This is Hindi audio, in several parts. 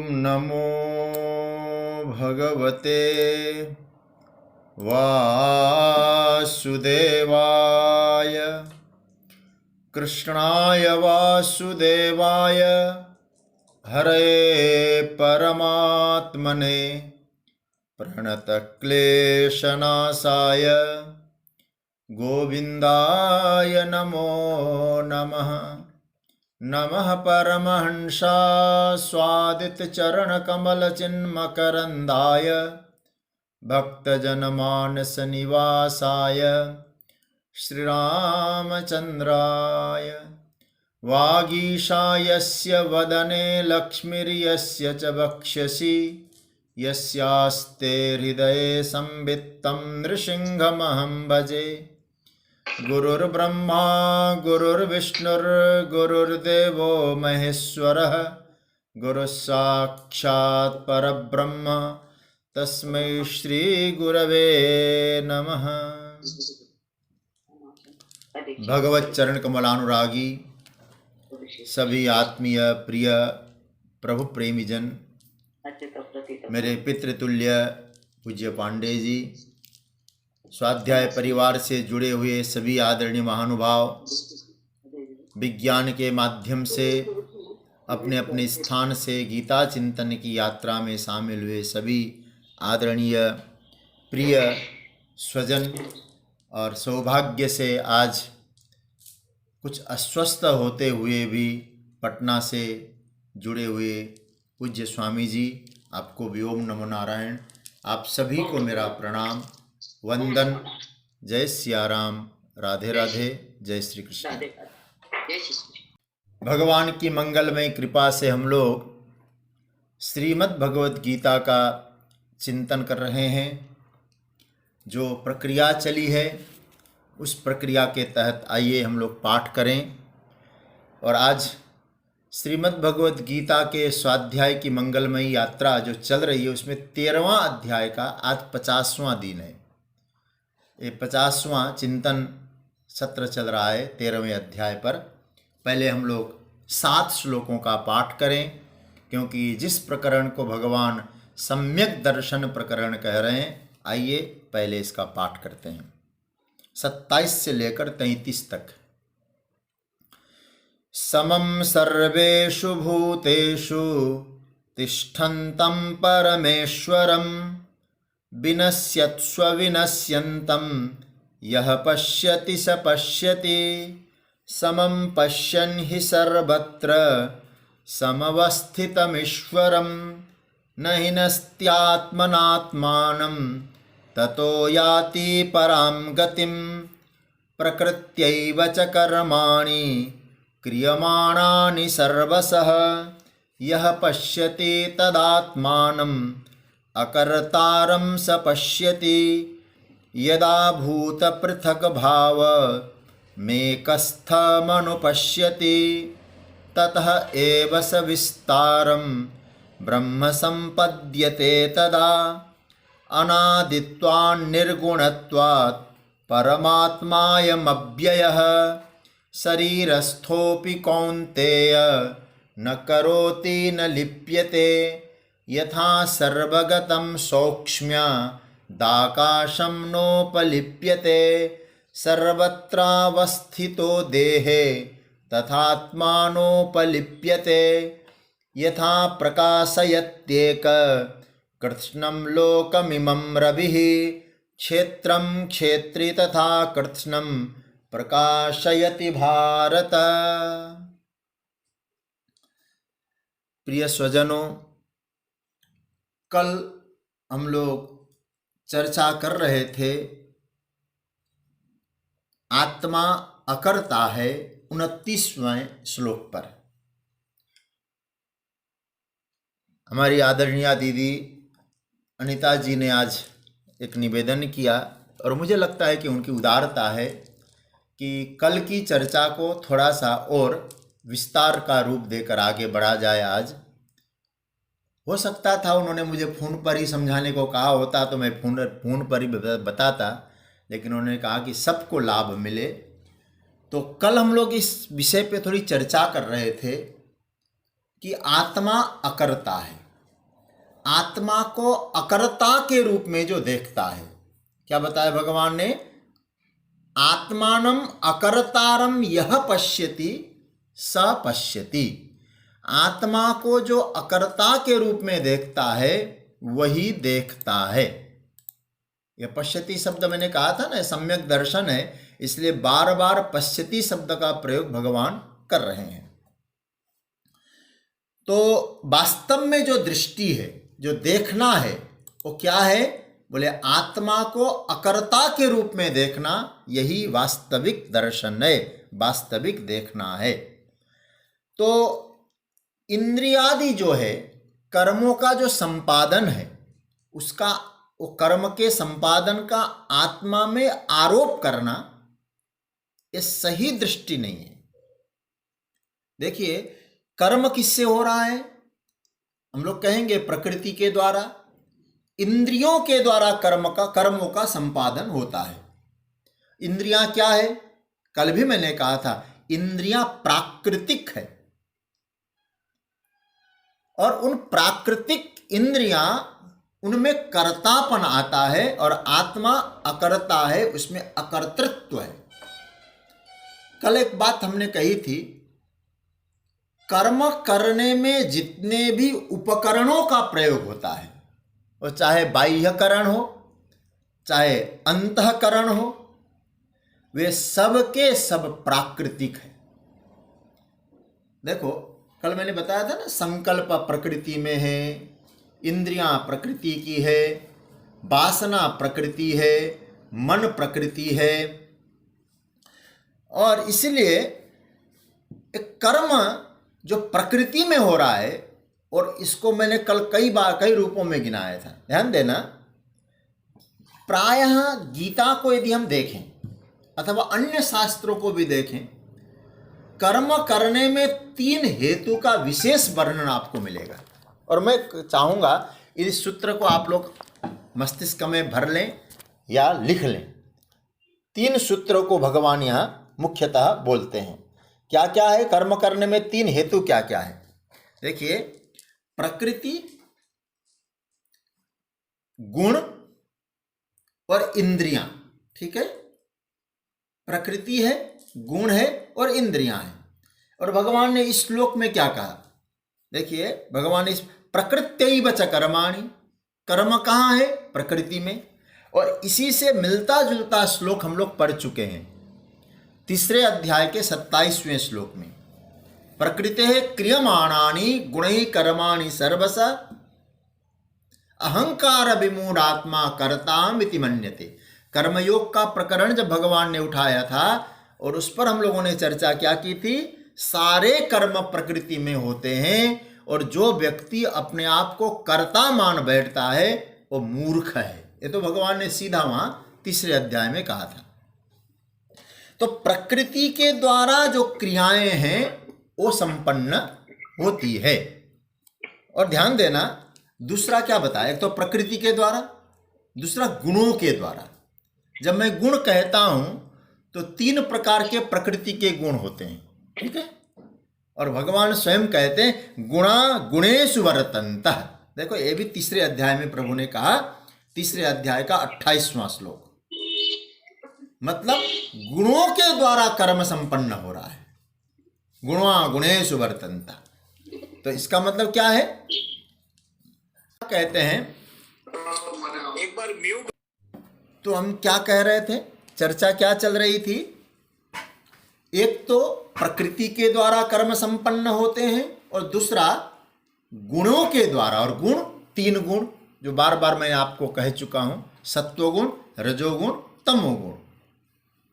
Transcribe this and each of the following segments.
नमो भगवते वासुदेवाय। कृष्णाय वासुदेवाय हरे परमात्मने प्रणतक्लेशनाशाय गोविन्दाय नमो नमः। नमः परमहंसास्वादितचरणकमलचिन्मकरन्दाय भक्तजनमानसनिवासाय श्रीरामचन्द्राय। वागीशायस्य वदने लक्ष्मीर्यस्य च वक्षसि यस्यास्ते हृदये संवित्तं नृसिंहमहं भजे। गुरुर्ब्रह्मा गुरुर्विष्णुर्गुरुर्देवो महेश्वरः गुरुस्साक्षात् परब्रह्म तस्मै श्रीगुरवे नमः। भगवत चरण कमलानुरागी सभी आत्मीय प्रिय प्रभु प्रेमी जन, मेरे पितृतुल्य पूज्य पांडे जी, स्वाध्याय परिवार से जुड़े हुए सभी आदरणीय महानुभाव, विज्ञान के माध्यम से अपने अपने स्थान से गीता चिंतन की यात्रा में शामिल हुए सभी आदरणीय प्रिय स्वजन, और सौभाग्य से आज कुछ अस्वस्थ होते हुए भी पटना से जुड़े हुए पूज्य स्वामी जी, आपको भी ओम नमो नारायण। आप सभी को मेरा प्रणाम वंदन। जय सिया राम, राधे राधे, जय श्री कृष्ण। भगवान की मंगलमय कृपा से हम लोग श्रीमद् भगवद गीता का चिंतन कर रहे हैं। जो प्रक्रिया चली है उस प्रक्रिया के तहत आइए हम लोग पाठ करें। और आज श्रीमद् भगवद गीता के स्वाध्याय की मंगलमयी यात्रा जो चल रही है उसमें 13वां अध्याय का आज 50वां दिन है। ये 50वां चिंतन सत्र चल रहा है 13वें अध्याय पर। पहले हम लोग 7 श्लोकों का पाठ करें, क्योंकि जिस प्रकरण को भगवान सम्यक दर्शन प्रकरण कह रहे हैं, आइए पहले इसका पाठ करते हैं। 27 से लेकर 33 तक। समं सर्वेषु भूतेषु तिष्ठन्तं परमेश्वरं विनश्यत्स्व विनश्यन्तं यः पश्यति स पश्यति। समं पश्यन् हि सर्वत्र समवस्थितमीश्वरं न हि नस्त्यात्मनात्मानं ततो याति परां गतिं। प्रकृत्यैव च कर्माणि क्रियमाणानि सर्वशः यः पश्यति तदात्मानम् अकर्तारं स पश्यति। यदा भूतपृथग्भाव मेकस्थमनुपश्यति ततः एव स विस्तारं ब्रह्म सम्पद्यते। तदा अनादित्वान् निर्गुणत्वात् परमात्मायमव्ययः। शरीरस्थोऽपि कौन्तेय न करोति न लिप्यते। यथा सर्वगतं सौक्ष्म्यादाकाशं नोपलिप्यते। सर्वत्रावस्थितो देहे तथात्मानोपलिप्यते। यथा प्रकाशयत्येक कृत्स्नं लोकमिमं रविः क्षेत्रं क्षेत्री तथा कृत्स्नं प्रकाशयति भारत। प्रिय स्वजनों, कल हम लोग चर्चा कर रहे थे आत्मा अकर्ता है 29वें श्लोक पर। हमारी आदरणीय दीदी अनीता जी ने आज एक निवेदन किया, और मुझे लगता है कि उनकी उदारता है कि कल की चर्चा को थोड़ा सा और विस्तार का रूप देकर आगे बढ़ा जाए। आज हो सकता था उन्होंने मुझे फ़ोन पर ही समझाने को कहा होता तो मैं फ़ोन पर ही बताता, लेकिन उन्होंने कहा कि सबको लाभ मिले। तो कल हम लोग इस विषय पे थोड़ी चर्चा कर रहे थे कि आत्मा अकर्ता है। आत्मा को अकर्ता के रूप में जो देखता है, क्या बताया भगवान ने? आत्मानम अकर्तारम यह पश्यति स पश्यति। आत्मा को जो अकर्ता के रूप में देखता है वही देखता है। यह पश्यति शब्द मैंने कहा था ना, सम्यक दर्शन है, इसलिए बार बार पश्यति शब्द का प्रयोग भगवान कर रहे हैं। तो वास्तव में जो दृष्टि है, जो देखना है, वो क्या है? बोले आत्मा को अकर्ता के रूप में देखना, यही वास्तविक दर्शन है, वास्तविक देखना है। तो इंद्रियादि जो है, कर्मों का जो संपादन है, उसका, वो कर्म के संपादन का आत्मा में आरोप करना, ये सही दृष्टि नहीं है। देखिए, कर्म किससे हो रहा है? हम लोग कहेंगे प्रकृति के द्वारा, इंद्रियों के द्वारा कर्मों का संपादन होता है। इंद्रियां क्या है? कल भी मैंने कहा था, इंद्रियां प्राकृतिक है, और उन प्राकृतिक इंद्रियां, उनमें कर्तापन आता है, और आत्मा अकर्ता है, उसमें अकर्तृत्व है। कल एक बात हमने कही थी, कर्म करने में जितने भी उपकरणों का प्रयोग होता है, वो चाहे बाह्यकरण हो, चाहे अंतःकरण हो, वे सब के सब प्राकृतिक है। देखो, कल मैंने बताया था ना, संकल्प प्रकृति में है, इंद्रियां प्रकृति की है, वासना प्रकृति है, मन प्रकृति है, और इसलिए एक कर्म जो प्रकृति में हो रहा है, और इसको मैंने कल कई रूपों में गिनाया था, ध्यान देना। प्रायः गीता को यदि हम देखें अथवा अन्य शास्त्रों को भी देखें, कर्म करने में 3 हेतु का विशेष वर्णन आपको मिलेगा। और मैं चाहूँगा इस सूत्र को आप लोग मस्तिष्क में भर लें या लिख लें। 3 सूत्रों को भगवान यहाँ मुख्यतः बोलते हैं। क्या क्या है कर्म करने में? 3 हेतु क्या क्या है? देखिए, प्रकृति, गुण और इंद्रियां। ठीक है, प्रकृति है, गुण है और इंद्रियां हैं। और भगवान ने इस श्लोक में क्या कहा? देखिए, भगवान ने इस प्रकृत्यैव च कर्माणि, कर्म कहाँ है? प्रकृति में। और इसी से मिलता जुलता श्लोक हम लोग पढ़ चुके हैं, 3 अध्याय के 27वें श्लोक में। प्रकृते क्रियमाणानि गुणैः कर्माणि सर्वश अहंकार विमूढ़ात्मा कर्तामिति मन्यते। कर्मयोग का प्रकरण जब भगवान ने उठाया था, और उस पर हम लोगों ने चर्चा क्या की थी? सारे कर्म प्रकृति में होते हैं, और जो व्यक्ति अपने आप को कर्ता मान बैठता है वो मूर्ख है। ये तो भगवान ने सीधा वहां 3 अध्याय में कहा था। तो प्रकृति के द्वारा जो क्रियाएं हैं वो संपन्न होती है। और ध्यान देना, दूसरा क्या बताया? एक तो प्रकृति के द्वारा, दूसरा गुणों के द्वारा। जब मैं गुण कहता हूं तो 3 प्रकार के प्रकृति के गुण होते हैं। ठीक है, और भगवान स्वयं कहते हैं गुणा गुणेषु वर्तन्तः। देखो, ये भी 3 अध्याय में प्रभु ने कहा, 3 अध्याय का 28वां श्लोक। मतलब गुणों के द्वारा कर्म संपन्न हो रहा है, गुणा गुणेषु वर्तन्तः। तो इसका मतलब क्या है? कहते हैं, एक बार म्यूट। तो हम क्या कह रहे थे? चर्चा क्या चल रही थी? एक तो प्रकृति के द्वारा कर्म संपन्न होते हैं, और दूसरा गुणों के द्वारा। और गुण 3 गुण जो बार बार मैं आपको कह चुका हूं, सत्वगुण, रजोगुण, तमोगुण।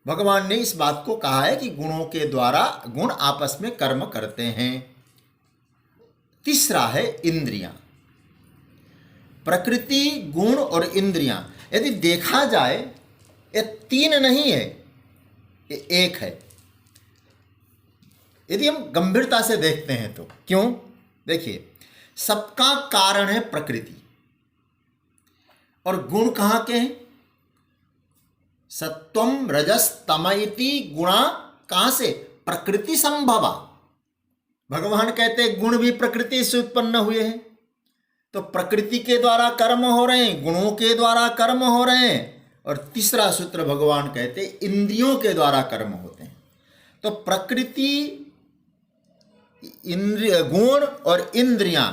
भगवान ने इस बात को कहा है कि गुणों के द्वारा गुण आपस में कर्म करते हैं। तीसरा है इंद्रियां। प्रकृति, गुण और इंद्रियां, यदि देखा जाए ये 3 नहीं है, ये 1 है। यदि हम गंभीरता से देखते हैं तो क्यों? देखिए, सबका कारण है प्रकृति, और गुण कहाँ के हैं? सत्वम रजस तम इति गुणा कहाँ से? प्रकृति संभवा। भगवान कहते हैं गुण भी प्रकृति से उत्पन्न हुए हैं। तो प्रकृति के द्वारा कर्म हो रहे हैं, गुणों के द्वारा कर्म हो रहे हैं। और तीसरा सूत्र भगवान कहते हैं इंद्रियों के द्वारा कर्म होते हैं। तो प्रकृति, इंद्रिय, गुण और इंद्रियां,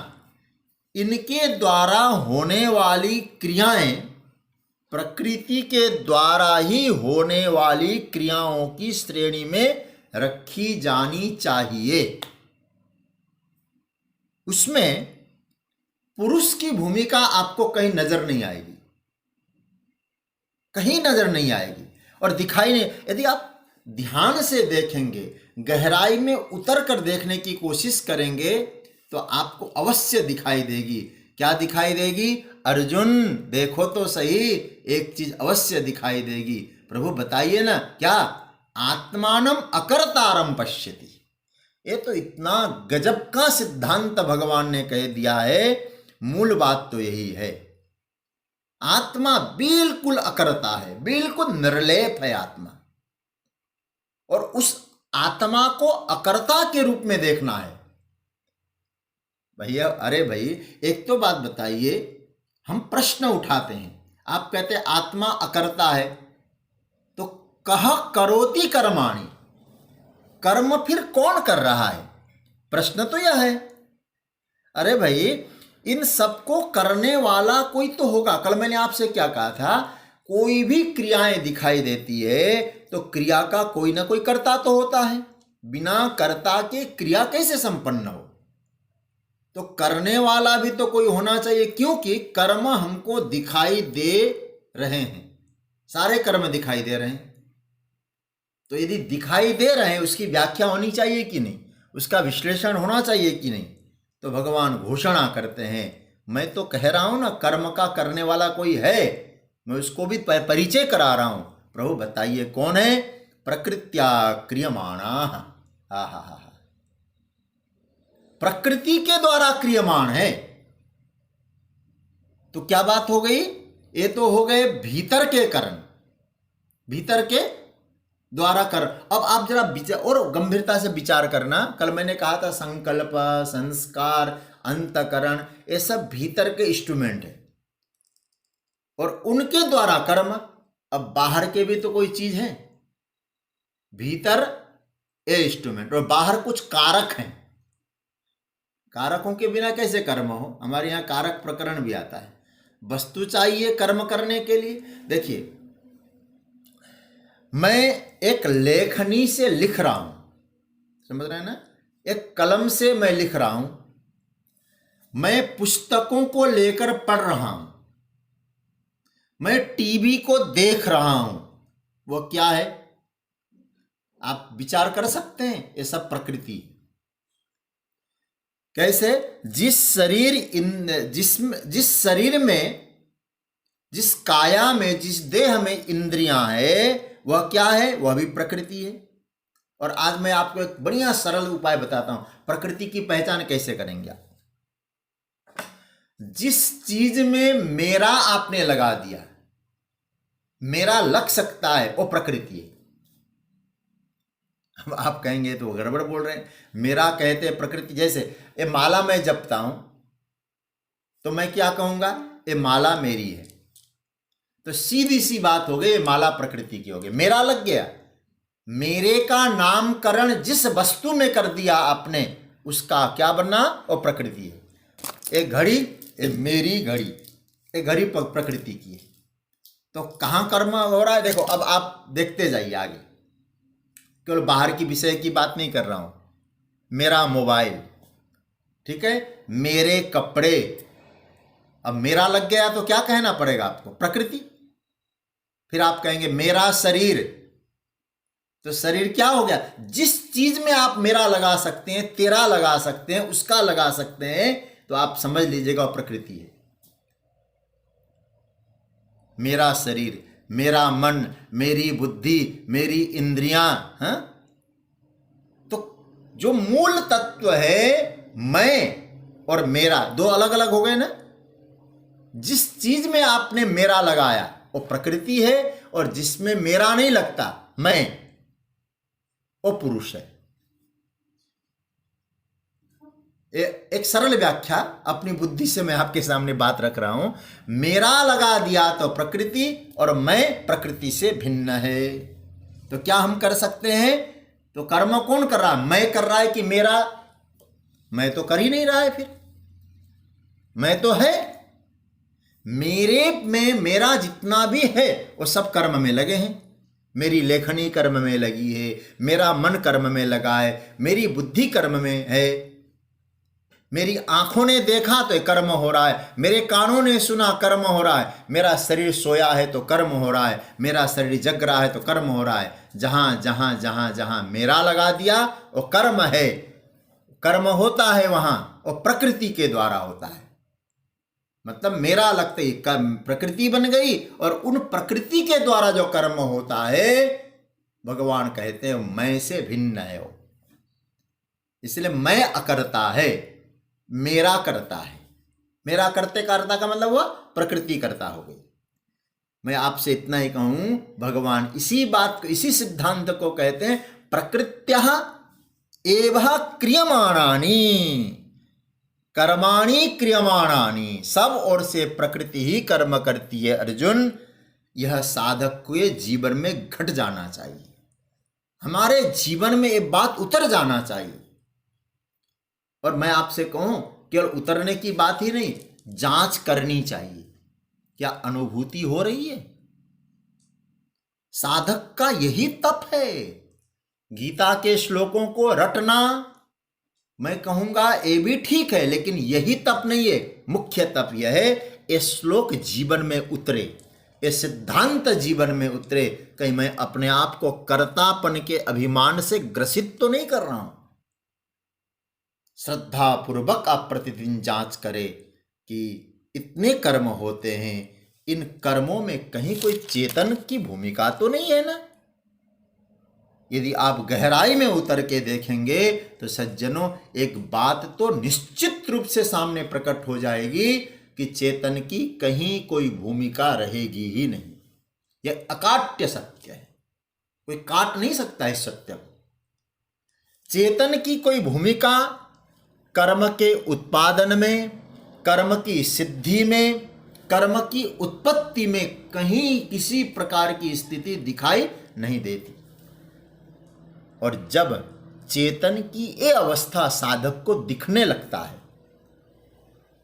इनके द्वारा होने वाली क्रियाएं प्रकृति के द्वारा ही होने वाली क्रियाओं की श्रेणी में रखी जानी चाहिए। उसमें पुरुष की भूमिका आपको कहीं नजर नहीं आएगी, कहीं नजर नहीं आएगी और दिखाई नहीं। यदि आप ध्यान से देखेंगे, गहराई में उतर कर देखने की कोशिश करेंगे तो आपको अवश्य दिखाई देगी। क्या दिखाई देगी? अर्जुन देखो तो सही, एक चीज अवश्य दिखाई देगी। प्रभु बताइए ना, क्या? आत्मानम अकर्तारम पश्यति। ये तो इतना गजब का सिद्धांत भगवान ने कह दिया है। मूल बात तो यही है, आत्मा बिल्कुल अकर्ता है, बिल्कुल निर्लेप है आत्मा। और उस आत्मा को अकर्ता के रूप में देखना है। भैया, अरे भाई, एक तो बात बताइए, हम प्रश्न उठाते हैं, आप कहते हैं आत्मा अकर्ता है, तो कह करोति कर्माणि, कर्म फिर कौन कर रहा है? प्रश्न तो यह है। अरे भाई, इन सबको करने वाला कोई तो होगा। कल मैंने आपसे क्या कहा था? कोई भी क्रियाएं दिखाई देती है तो क्रिया का कोई ना कोई कर्ता तो होता है। बिना कर्ता के क्रिया कैसे संपन्न हो? तो करने वाला भी तो कोई होना चाहिए, क्योंकि कर्म हमको दिखाई दे रहे हैं, सारे कर्म दिखाई दे रहे हैं। तो यदि दिखाई दे रहे हैं, उसकी व्याख्या होनी चाहिए कि नहीं, उसका विश्लेषण होना चाहिए कि नहीं। तो भगवान घोषणा करते हैं, मैं तो कह रहा हूं ना, कर्म का करने वाला कोई है, मैं उसको भी परिचय करा रहा हूं। प्रभु बताइए कौन है? प्रकृत्या क्रियमाणा। हा हा हा, प्रकृति के द्वारा क्रियमाण है। तो क्या बात हो गई? ये तो हो गए भीतर के कर्म, भीतर के द्वारा कर। अब आप जरा विचार और गंभीरता से विचार करना। कल मैंने कहा था संकल्प, संस्कार, अंतकरण, ये सब भीतर के इंस्ट्रूमेंट है और उनके द्वारा कर्म। अब बाहर के भी तो कोई चीज है, भीतर ये इंस्ट्रूमेंट और बाहर कुछ कारक हैं। कारकों के बिना कैसे कर्म हो? हमारे यहाँ कारक प्रकरण भी आता है। वस्तु चाहिए कर्म करने के लिए। देखिए, मैं एक लेखनी से लिख रहा हूं, समझ रहे हैं ना? एक कलम से मैं लिख रहा हूं, मैं पुस्तकों को लेकर पढ़ रहा हूं, मैं टीवी को देख रहा हूं, वो क्या है? आप विचार कर सकते हैं, ये सब प्रकृति। कैसे? जिस शरीर में, जिस काया में, जिस देह में इंद्रियां है, वह क्या है? वह भी प्रकृति है। और आज मैं आपको एक बढ़िया सरल उपाय बताता हूं, प्रकृति की पहचान कैसे करेंगे आप। जिस चीज में मेरा आपने लगा दिया, मेरा लग सकता है, वो प्रकृति है। अब आप कहेंगे तो गड़बड़ बोल रहे हैं। मेरा कहते हैं प्रकृति। जैसे ये माला मैं जपता हूं तो मैं क्या कहूंगा? ये माला मेरी है। तो सीधी सी बात हो गई, ये माला प्रकृति की हो गई, मेरा लग गया। मेरे का नामकरण जिस वस्तु में कर दिया आपने, उसका क्या बना? वो प्रकृति है। एक घड़ी, ये मेरी घड़ी, ये घड़ी प्रकृति की है। तो कहां कर्म हो रहा है? देखो, अब आप देखते जाइए आगे, केवल बाहर की विषय की बात नहीं कर रहा हूं। मेरा मोबाइल, ठीक है, मेरे कपड़े। अब मेरा लग गया तो क्या कहना पड़ेगा आपको? प्रकृति। फिर आप कहेंगे मेरा शरीर, तो शरीर क्या हो गया? जिस चीज में आप मेरा लगा सकते हैं, तेरा लगा सकते हैं, उसका लगा सकते हैं, तो आप समझ लीजिएगा वो प्रकृति है। मेरा शरीर, मेरा मन, मेरी बुद्धि, मेरी इंद्रियां, हाँ? तो जो मूल तत्व है मैं और मेरा, दो अलग अलग हो गए ना। जिस चीज में आपने मेरा लगाया वो प्रकृति है, और जिसमें मेरा नहीं लगता, मैं, वो पुरुष है। एक सरल व्याख्या अपनी बुद्धि से मैं आपके सामने बात रख रहा हूं। मेरा लगा दिया तो प्रकृति और मैं प्रकृति से भिन्न है। तो क्या हम कर सकते हैं? तो कर्म कौन कर रहा है? मैं कर रहा है कि मेरा? मैं तो कर ही नहीं रहा है। फिर मैं तो है, मेरे में मेरा जितना भी है वो सब कर्म में लगे हैं। मेरी लेखनी कर्म में लगी है, मेरा मन कर्म में लगा है, मेरी बुद्धि कर्म में है, मेरी आंखों ने देखा तो कर्म हो रहा है, मेरे कानों ने सुना कर्म हो रहा है, मेरा शरीर सोया है तो कर्म हो रहा है, मेरा शरीर जग रहा है तो कर्म हो रहा है। जहां जहां जहां जहां मेरा लगा दिया वो कर्म है। कर्म होता है वहां और प्रकृति के द्वारा होता है। मतलब मेरा लगते ही प्रकृति बन गई और उन प्रकृति के द्वारा जो कर्म होता है भगवान कहते हैं मैं से भिन्न है वो। इसलिए मैं अकर्ता है, मेरा करता है। मेरा करते कर्ता का मतलब हुआ प्रकृति करता हो गई। मैं आपसे इतना ही कहूं, भगवान इसी बात को, इसी सिद्धांत को कहते हैं प्रकृत्यः एव क्रियमाणानि कर्माणि क्रियमाणानि। सब ओर से प्रकृति ही कर्म करती है अर्जुन। यह साधक को जीवन में घट जाना चाहिए, हमारे जीवन में ये बात उतर जाना चाहिए। और मैं आपसे कहूं केवल उतरने की बात ही नहीं, जांच करनी चाहिए क्या अनुभूति हो रही है। साधक का यही तप है। गीता के श्लोकों को रटना मैं कहूंगा ये भी ठीक है, लेकिन यही तप नहीं है। मुख्य तप यह है ये श्लोक जीवन में उतरे, ये सिद्धांत जीवन में उतरे। कहीं मैं अपने आप को कर्तापन के अभिमान से ग्रसित तो नहीं कर रहा हूं। श्रद्धा पूर्वक आप प्रतिदिन जांच करें कि इतने कर्म होते हैं, इन कर्मों में कहीं कोई चेतन की भूमिका तो नहीं है ना। यदि आप गहराई में उतर के देखेंगे तो सज्जनों एक बात तो निश्चित रूप से सामने प्रकट हो जाएगी कि चेतन की कहीं कोई भूमिका रहेगी ही नहीं। यह अकाट्य सत्य है, कोई काट नहीं सकता इस सत्य को। चेतन की कोई भूमिका कर्म के उत्पादन में, कर्म की सिद्धि में, कर्म की उत्पत्ति में कहीं किसी प्रकार की स्थिति दिखाई नहीं देती। और जब चेतन की ये अवस्था साधक को दिखने लगता है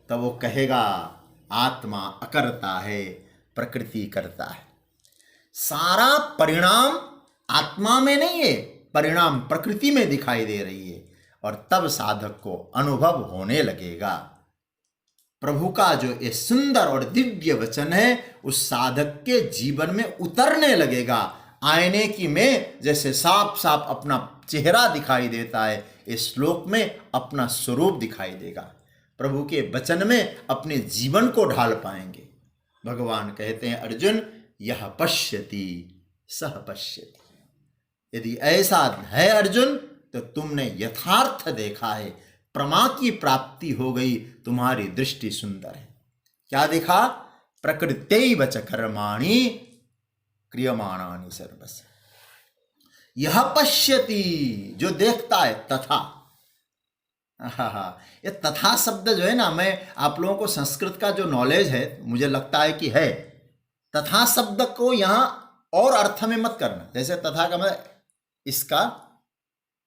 तब वो कहेगा आत्मा अकर्ता है, प्रकृति करता है। सारा परिणाम आत्मा में नहीं है, परिणाम प्रकृति में दिखाई दे रही है। और तब साधक को अनुभव होने लगेगा। प्रभु का जो ये सुंदर और दिव्य वचन है उस साधक के जीवन में उतरने लगेगा। आईने की में जैसे साफ साफ अपना चेहरा दिखाई देता है, इस श्लोक में अपना स्वरूप दिखाई देगा। प्रभु के वचन में अपने जीवन को ढाल पाएंगे। भगवान कहते हैं अर्जुन यह पश्यति सह पश्यति। यदि ऐसा है अर्जुन तो तुमने यथार्थ देखा है, प्रमा की प्राप्ति हो गई, तुम्हारी दृष्टि सुंदर है। क्या देखा? प्रकृत्यैव च कर्माणि क्रियमाणानि सर्वस्य। यह पश्यति, जो देखता है, तथा। ये तथा शब्द जो है ना, मैं आप लोगों को संस्कृत का जो नॉलेज है मुझे लगता है कि है। तथा शब्द को यहां और अर्थ में मत करना। जैसे तथा का मतलब इसका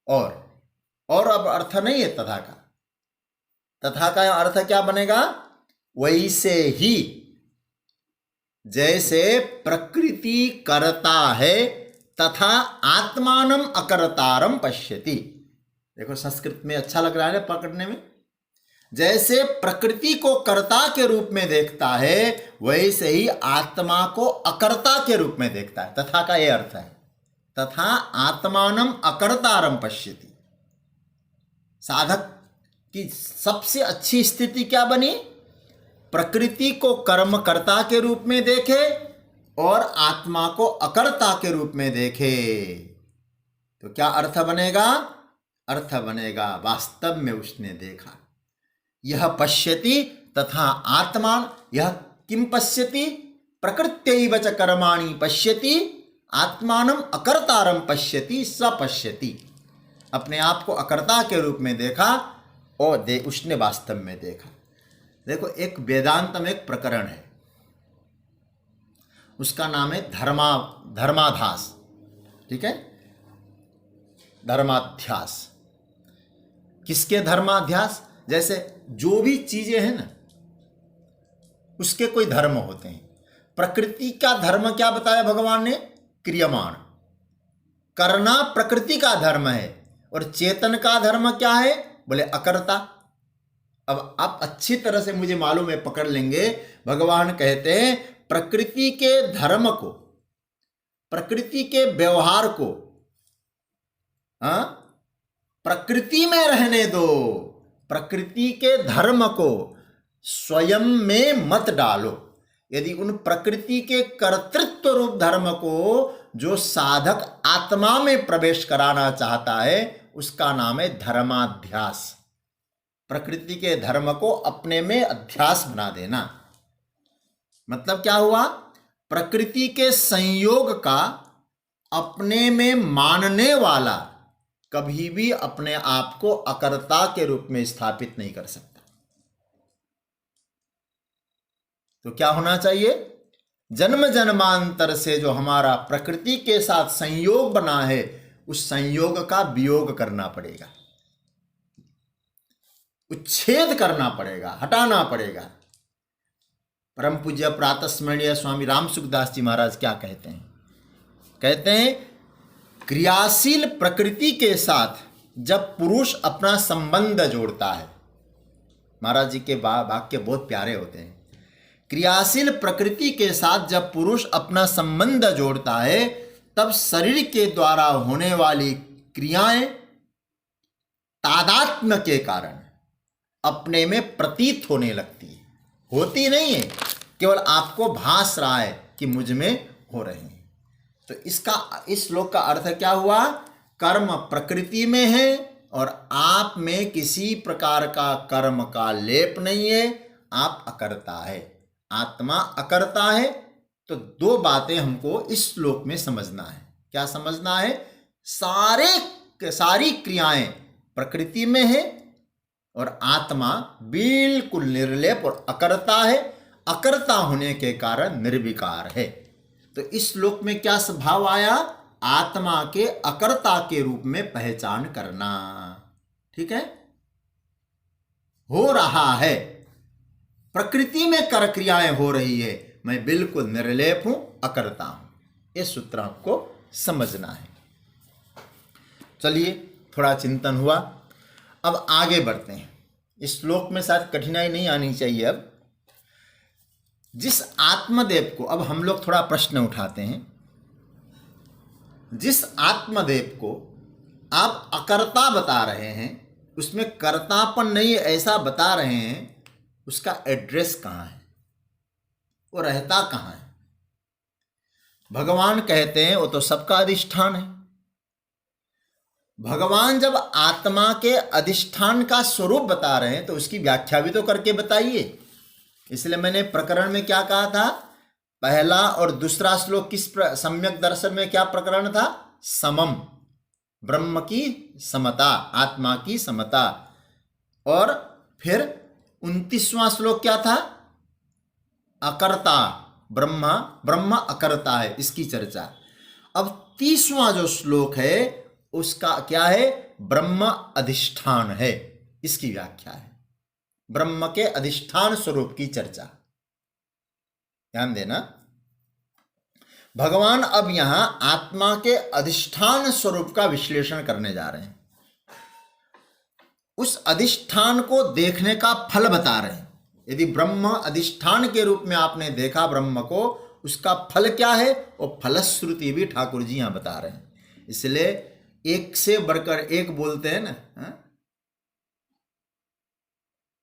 और अब अर्थ नहीं है तथा का। तथा का अर्थ क्या बनेगा? वैसे ही जैसे प्रकृति करता है तथा आत्मानम अकर्तारम पश्यति। देखो संस्कृत में अच्छा लग रहा है पकड़ने में। जैसे प्रकृति को कर्ता के रूप में देखता है वैसे ही आत्मा को अकर्ता के रूप में देखता है। तथा का यह अर्थ है, तथा आत्मानम अकर्तारम पश्यति। साधक की सबसे अच्छी स्थिति क्या बनी? प्रकृति को कर्मकर्ता के रूप में देखे और आत्मा को अकर्ता के रूप में देखे। तो क्या अर्थ बनेगा? अर्थ बनेगा वास्तव में उसने देखा। यह पश्यति तथा आत्मा, यह किम पश्यति? प्रकृत्यैव च कर्माणि पश्यति आत्मानम अकर्तारम पश्यति स पश्यति। अपने आप को अकर्ता के रूप में देखा और उसने वास्तव में देखा। देखो, एक वेदांत में एक प्रकरण है, उसका नाम है धर्माधास। ठीक है, धर्माध्यास। किसके धर्माध्यास? जैसे जो भी चीजें हैं ना, उसके कोई धर्म होते हैं। प्रकृति का धर्म क्या बताया भगवान ने? क्रियमाण, करना प्रकृति का धर्म है। और चेतन का धर्म क्या है? बोले अकर्ता। अब आप अच्छी तरह से मुझे मालूम है, पकड़ लेंगे। भगवान कहते हैं प्रकृति के धर्म को, प्रकृति के व्यवहार को प्रकृति में रहने दो, प्रकृति के धर्म को स्वयं में मत डालो। यदि उन प्रकृति के कर्तृत्व रूप धर्म को जो साधक आत्मा में प्रवेश कराना चाहता है, उसका नाम है धर्माध्यास। प्रकृति के धर्म को अपने में अध्यास बना देना। मतलब क्या हुआ? प्रकृति के संयोग का अपने में मानने वाला कभी भी अपने आप को अकर्ता के रूप में स्थापित नहीं कर सकता। तो क्या होना चाहिए? जन्म जन्मांतर से जो हमारा प्रकृति के साथ संयोग बना है, उस संयोग का वियोग करना पड़ेगा, उच्छेद करना पड़ेगा, हटाना पड़ेगा। परम पूज्य प्रातः स्मरणीय स्वामी राम सुखदास जी महाराज क्या कहते हैं? कहते हैं क्रियाशील प्रकृति के साथ जब पुरुष अपना संबंध जोड़ता है, महाराज जी के वाक्य बहुत प्यारे होते हैं। क्रियाशील प्रकृति के साथ जब पुरुष अपना संबंध जोड़ता है, तब शरीर के द्वारा होने वाली क्रियाएं तादात्म्य के कारण अपने में प्रतीत होने लगती है। होती नहीं है, केवल आपको भास रहा है कि मुझ में हो रहे हैं। तो इस श्लोक का अर्थ क्या हुआ? कर्म प्रकृति में है और आप में किसी प्रकार का कर्म का लेप नहीं है, आप अकर्ता है, आत्मा अकर्ता है। तो दो बातें हमको इस श्लोक में समझना है। क्या समझना है? सारी क्रियाएं प्रकृति में है और आत्मा बिल्कुल निर्लेप और अकर्ता है। अकर्ता होने के कारण निर्विकार है। तो इस श्लोक में क्या स्वभाव आया? आत्मा के अकर्ता के रूप में पहचान करना। ठीक है, हो रहा है, प्रकृति में कर क्रियाएं हो रही है, मैं बिल्कुल निर्लेप हूं, अकर्ता हूं। इस सूत्र आपको समझना है। चलिए, थोड़ा चिंतन हुआ, अब आगे बढ़ते हैं। इस श्लोक में शायद कठिनाई नहीं आनी चाहिए। अब जिस आत्मदेव को, अब हम लोग थोड़ा प्रश्न उठाते हैं, जिस आत्मदेव को आप अकर्ता बता रहे हैं, उसमें कर्तापन नहीं है ऐसा बता रहे हैं, उसका एड्रेस कहाँ है? वो रहता कहाँ है? भगवान कहते हैं वो तो सबका अधिष्ठान है। भगवान जब आत्मा के अधिष्ठान का स्वरूप बता रहे हैं तो उसकी व्याख्या भी तो करके बताइए। इसलिए मैंने प्रकरण में क्या कहा था? पहला और दूसरा श्लोक किस सम्यक दर्शन में क्या प्रकरण था? समम, ब्रह्म की समता, आत्मा की समता। और फिर 29वां श्लोक क्या था? अकर्ता, ब्रह्म अकर्ता है, इसकी चर्चा। अब 30वां जो श्लोक है उसका क्या है? ब्रह्म अधिष्ठान है, इसकी व्याख्या है। ब्रह्म के अधिष्ठान स्वरूप की चर्चा। ध्यान देना, भगवान अब यहां आत्मा के अधिष्ठान स्वरूप का विश्लेषण करने जा रहे हैं। उस अधिष्ठान को देखने का फल बता रहे हैं। यदि ब्रह्म अधिष्ठान के रूप में आपने देखा ब्रह्म को, उसका फल क्या है? वो फलश्रुति भी ठाकुर जी यहां बता रहे हैं। इसलिए एक से बढ़कर एक बोलते हैं ना।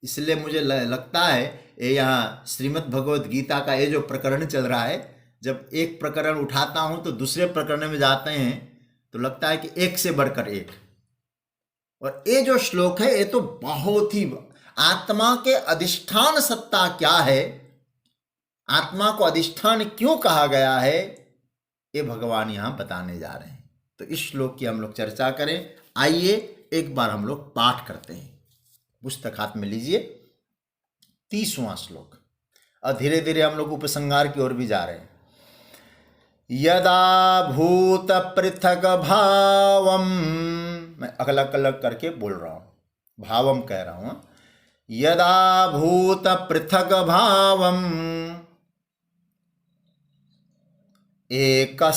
इसलिए मुझे लगता है ये यहाँ श्रीमद् भगवद गीता का ये जो प्रकरण चल रहा है, जब एक प्रकरण उठाता हूं तो दूसरे प्रकरण में जाते हैं तो लगता है कि एक से बढ़कर एक। और ये जो श्लोक है ये तो बहुत ही, आत्मा के अधिष्ठान सत्ता क्या है, आत्मा को अधिष्ठान क्यों कहा गया है, ये भगवान यहां बताने जा रहे हैं। तो इस श्लोक की हम लोग चर्चा करें। आइए एक बार हम लोग पाठ करते हैं। पुस्तक हाथ में लीजिए, 30वां श्लोक। और धीरे धीरे हम लोग उपसंहार की ओर भी जा रहे हैं। यदा भूत पृथक भावम, मैं अलग अलग करके बोल रहा हूं, भावम कह रहा हूं। यदा भूत पृथक भावम एकस्थमनुपश्यति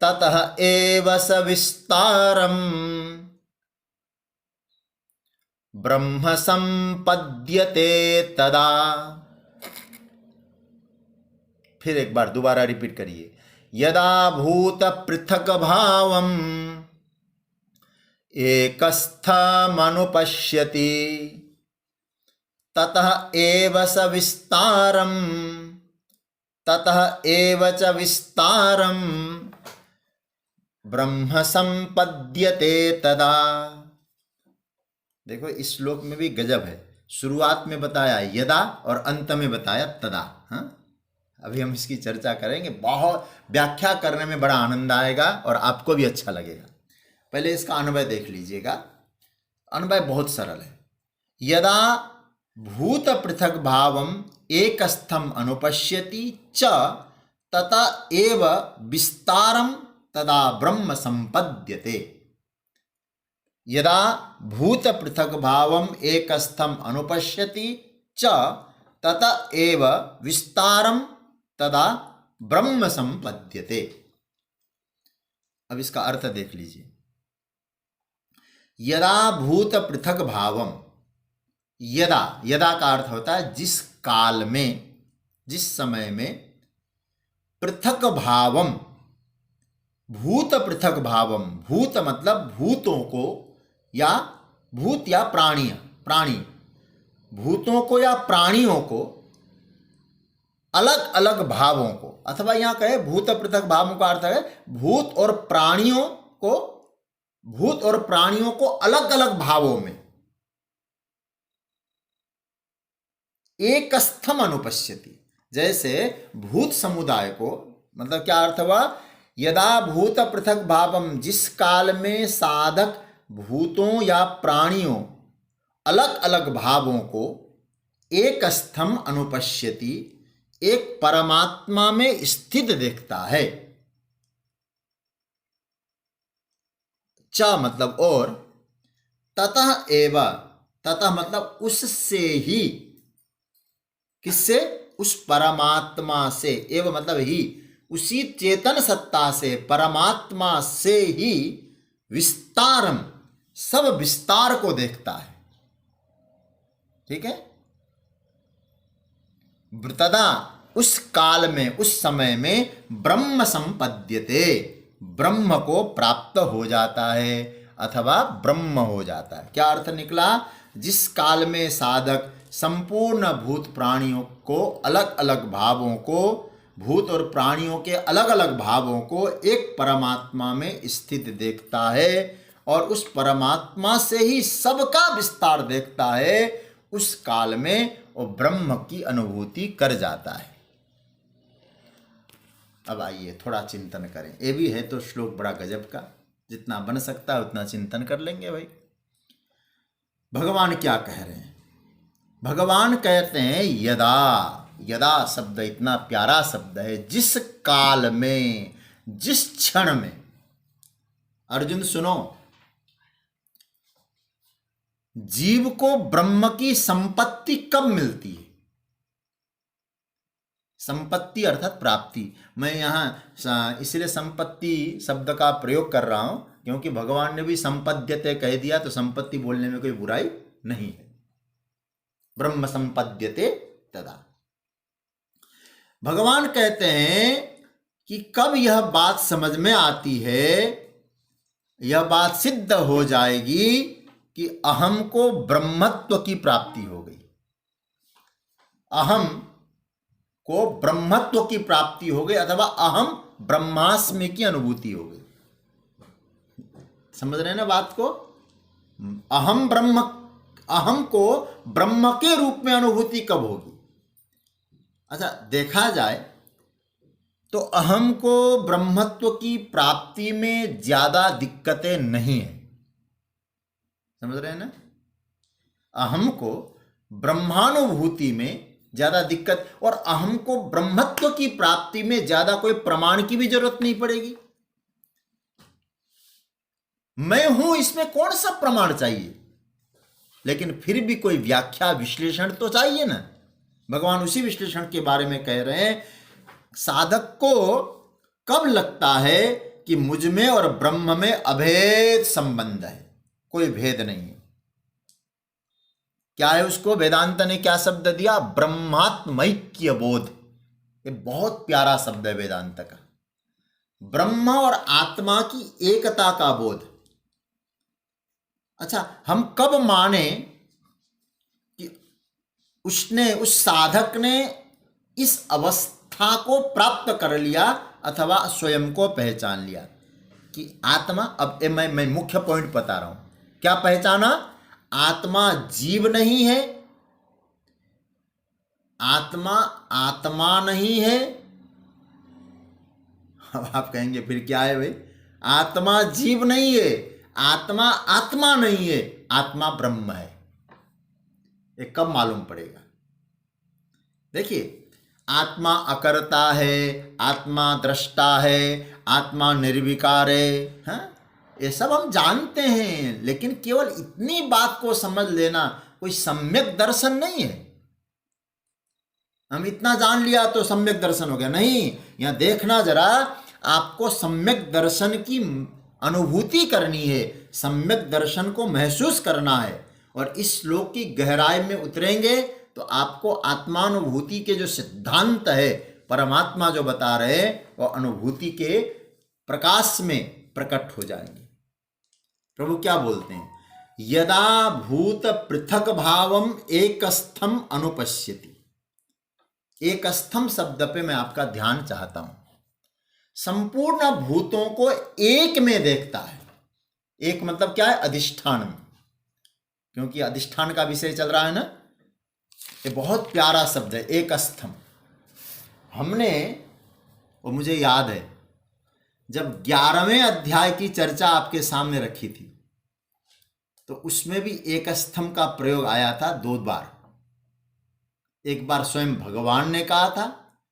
ततः एव स विस्तारम् ब्रह्म संपद्यते तदा। फिर एक बार दोबारा रिपीट करिए। यदा भूत पृथक भावम एकस्थमनुपश्यति ततः एव स विस्तारम् ततः एव च विस्तारम् ब्रह्म संपद्यते तदा। देखो इस श्लोक में भी गजब है। शुरुआत में बताया यदा और अंत में बताया तदा। हाँ, अभी हम इसकी चर्चा करेंगे। बहुत व्याख्या करने में बड़ा आनंद आएगा और आपको भी अच्छा लगेगा। पहले इसका अन्वय देख लीजिएगा। अन्वय बहुत सरल है। यदा भूत पृथक भावम एकस्थम अनुपश्यति च तथा एव विस्तारम तदा ब्रह्म संपद्यते। यदा भूत पृथक भावम एकस्थम अनुपश्यति च तथा एव विस्तारम तदा ब्रह्म संपद्यते। अब इसका अर्थ देख लीजिए। यदा भूत पृथक भावम, यदा, यदा का अर्थ होता है जिस काल में, जिस समय में, पृथक भावम, भूत पृथक भावम, भूत मतलब भूतों को या भूत या प्राणी, भूतों को या प्राणियों को अलग अलग भावों को, अथवा यहां कहे भूत पृथक भावों का अर्थ है भूत और प्राणियों को, भूत और प्राणियों को अलग अलग भावों में एकस्थम अनुपश्यति। जैसे भूत समुदाय को, मतलब क्या अर्थ हुआ? यदा भूत पृथक भावम, जिस काल में साधक भूतों या प्राणियों अलग अलग भावों को एक स्थम अनुपश्यति, एक परमात्मा में स्थित देखता है। च मतलब और, ततः एव, ततः मतलब उससे ही, किससे? उस परमात्मा से, एव मतलब ही, उसी चेतन सत्ता से, परमात्मा से ही विस्तारम, सब विस्तार को देखता है। ठीक है? तदा, उस काल में, उस समय में ब्रह्म संपद्यते, ब्रह्म को प्राप्त हो जाता है अथवा ब्रह्म हो जाता है। क्या अर्थ निकला? जिस काल में साधक संपूर्ण भूत प्राणियों को अलग अलग भावों को, भूत और प्राणियों के अलग अलग भावों को एक परमात्मा में स्थित देखता है और उस परमात्मा से ही सबका विस्तार देखता है, उस काल में वो ब्रह्म की अनुभूति कर जाता है। अब आइए थोड़ा चिंतन करें। ये भी है तो श्लोक बड़ा गजब का, जितना बन सकता है उतना चिंतन कर लेंगे भाई। भगवान क्या कह रहे हैं? भगवान कहते हैं यदा, यदा शब्द इतना प्यारा शब्द है, जिस काल में, जिस क्षण में। अर्जुन सुनो, जीव को ब्रह्म की संपत्ति कब मिलती है? संपत्ति अर्थात प्राप्ति। मैं यहां इसलिए संपत्ति शब्द का प्रयोग कर रहा हूं क्योंकि भगवान ने भी संपद्यते कह दिया, तो संपत्ति बोलने में कोई बुराई नहीं है। ब्रह्म संपद्यते तदा। भगवान कहते हैं कि कब यह बात समझ में आती है, यह बात सिद्ध हो जाएगी कि अहम को ब्रह्मत्व की प्राप्ति हो गई, अहम को ब्रह्मत्व की प्राप्ति हो गई, अथवा अहम ब्रह्मास्मि की अनुभूति हो गई। समझ रहे हैं ना बात को? अहम ब्रह्म, अहम को ब्रह्म के रूप में अनुभूति कब होगी? अच्छा, देखा जाए तो अहम को ब्रह्मत्व की प्राप्ति में ज्यादा दिक्कतें नहीं है। समझ रहे हैं ना? अहम को ब्रह्मानुभूति में ज्यादा दिक्कत, और अहम को ब्रह्मत्व की प्राप्ति में ज्यादा कोई प्रमाण की भी जरूरत नहीं पड़ेगी। मैं हूं, इसमें कौन सा प्रमाण चाहिए? लेकिन फिर भी कोई व्याख्या विश्लेषण तो चाहिए ना। भगवान उसी विश्लेषण के बारे में कह रहे हैं, साधक को कब लगता है कि मुझ में और ब्रह्म में अभेद संबंध है, कोई भेद नहीं है। क्या है उसको? वेदांत ने क्या शब्द दिया? ब्रह्मात्मैक्य बोध। ये बहुत प्यारा शब्द है वेदांत का। ब्रह्म और आत्मा की एकता का बोध। अच्छा, हम कब माने कि उसने, उस साधक ने इस अवस्था को प्राप्त कर लिया अथवा स्वयं को पहचान लिया कि आत्मा, अब मैं मुख्य पॉइंट बता रहा हूं। क्या पहचाना? आत्मा जीव नहीं है, आत्मा आत्मा नहीं है। अब आप कहेंगे फिर क्या है भाई? आत्मा जीव नहीं है, आत्मा आत्मा नहीं है, आत्मा ब्रह्म है। ये कब मालूम पड़ेगा? देखिए, आत्मा अकर्ता है, आत्मा दृष्टा है, आत्मा निर्विकार है, हाँ? ये सब हम जानते हैं, लेकिन केवल इतनी बात को समझ लेना कोई सम्यक दर्शन नहीं है। हम इतना जान लिया तो सम्यक दर्शन हो गया, नहीं। यहां देखना जरा, आपको सम्यक दर्शन की अनुभूति करनी है, सम्यक दर्शन को महसूस करना है, और इस श्लोक की गहराई में उतरेंगे तो आपको आत्मानुभूति के जो सिद्धांत है, परमात्मा जो बता रहे हैं, वो अनुभूति के प्रकाश में प्रकट हो जाएंगे। प्रभु क्या बोलते हैं? यदा भूत पृथक भावम एकस्थम अनुपश्यति। एकस्थम शब्द पे मैं आपका ध्यान चाहता हूं। संपूर्ण भूतों को एक में देखता है। एक मतलब क्या है? अधिष्ठान में, क्योंकि अधिष्ठान का विषय चल रहा है ना। ये बहुत प्यारा शब्द है, एकस्थम। हमने, और मुझे याद है, जब 11वें अध्याय की चर्चा आपके सामने रखी थी तो उसमें भी एकस्थम का प्रयोग आया था 2 बार। एक बार स्वयं भगवान ने कहा था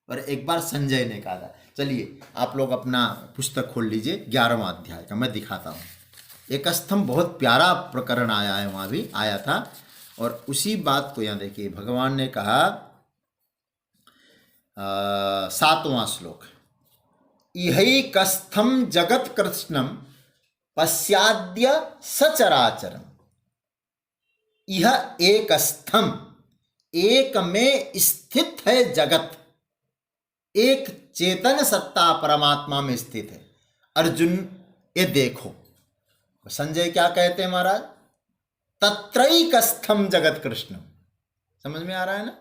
और एक बार संजय ने कहा था। चलिए आप लोग अपना पुस्तक खोल लीजिए, 11वां अध्याय का मैं दिखाता हूँ। एकस्थम बहुत प्यारा प्रकरण आया है, वहाँ भी आया था। और उसी बात को यहाँ देखिए, भगवान ने कहा 7वां श्लोक, इहैकस्थम जगत कृष्णम पश्याद्य सचराचरम। यह एकस्थम, एक में स्थित है जगत, एक चेतन सत्ता परमात्मा में स्थित है। अर्जुन ये देखो, संजय क्या कहते हैं महाराज? तत्रैकस्थम जगत कृष्ण। समझ में आ रहा है ना?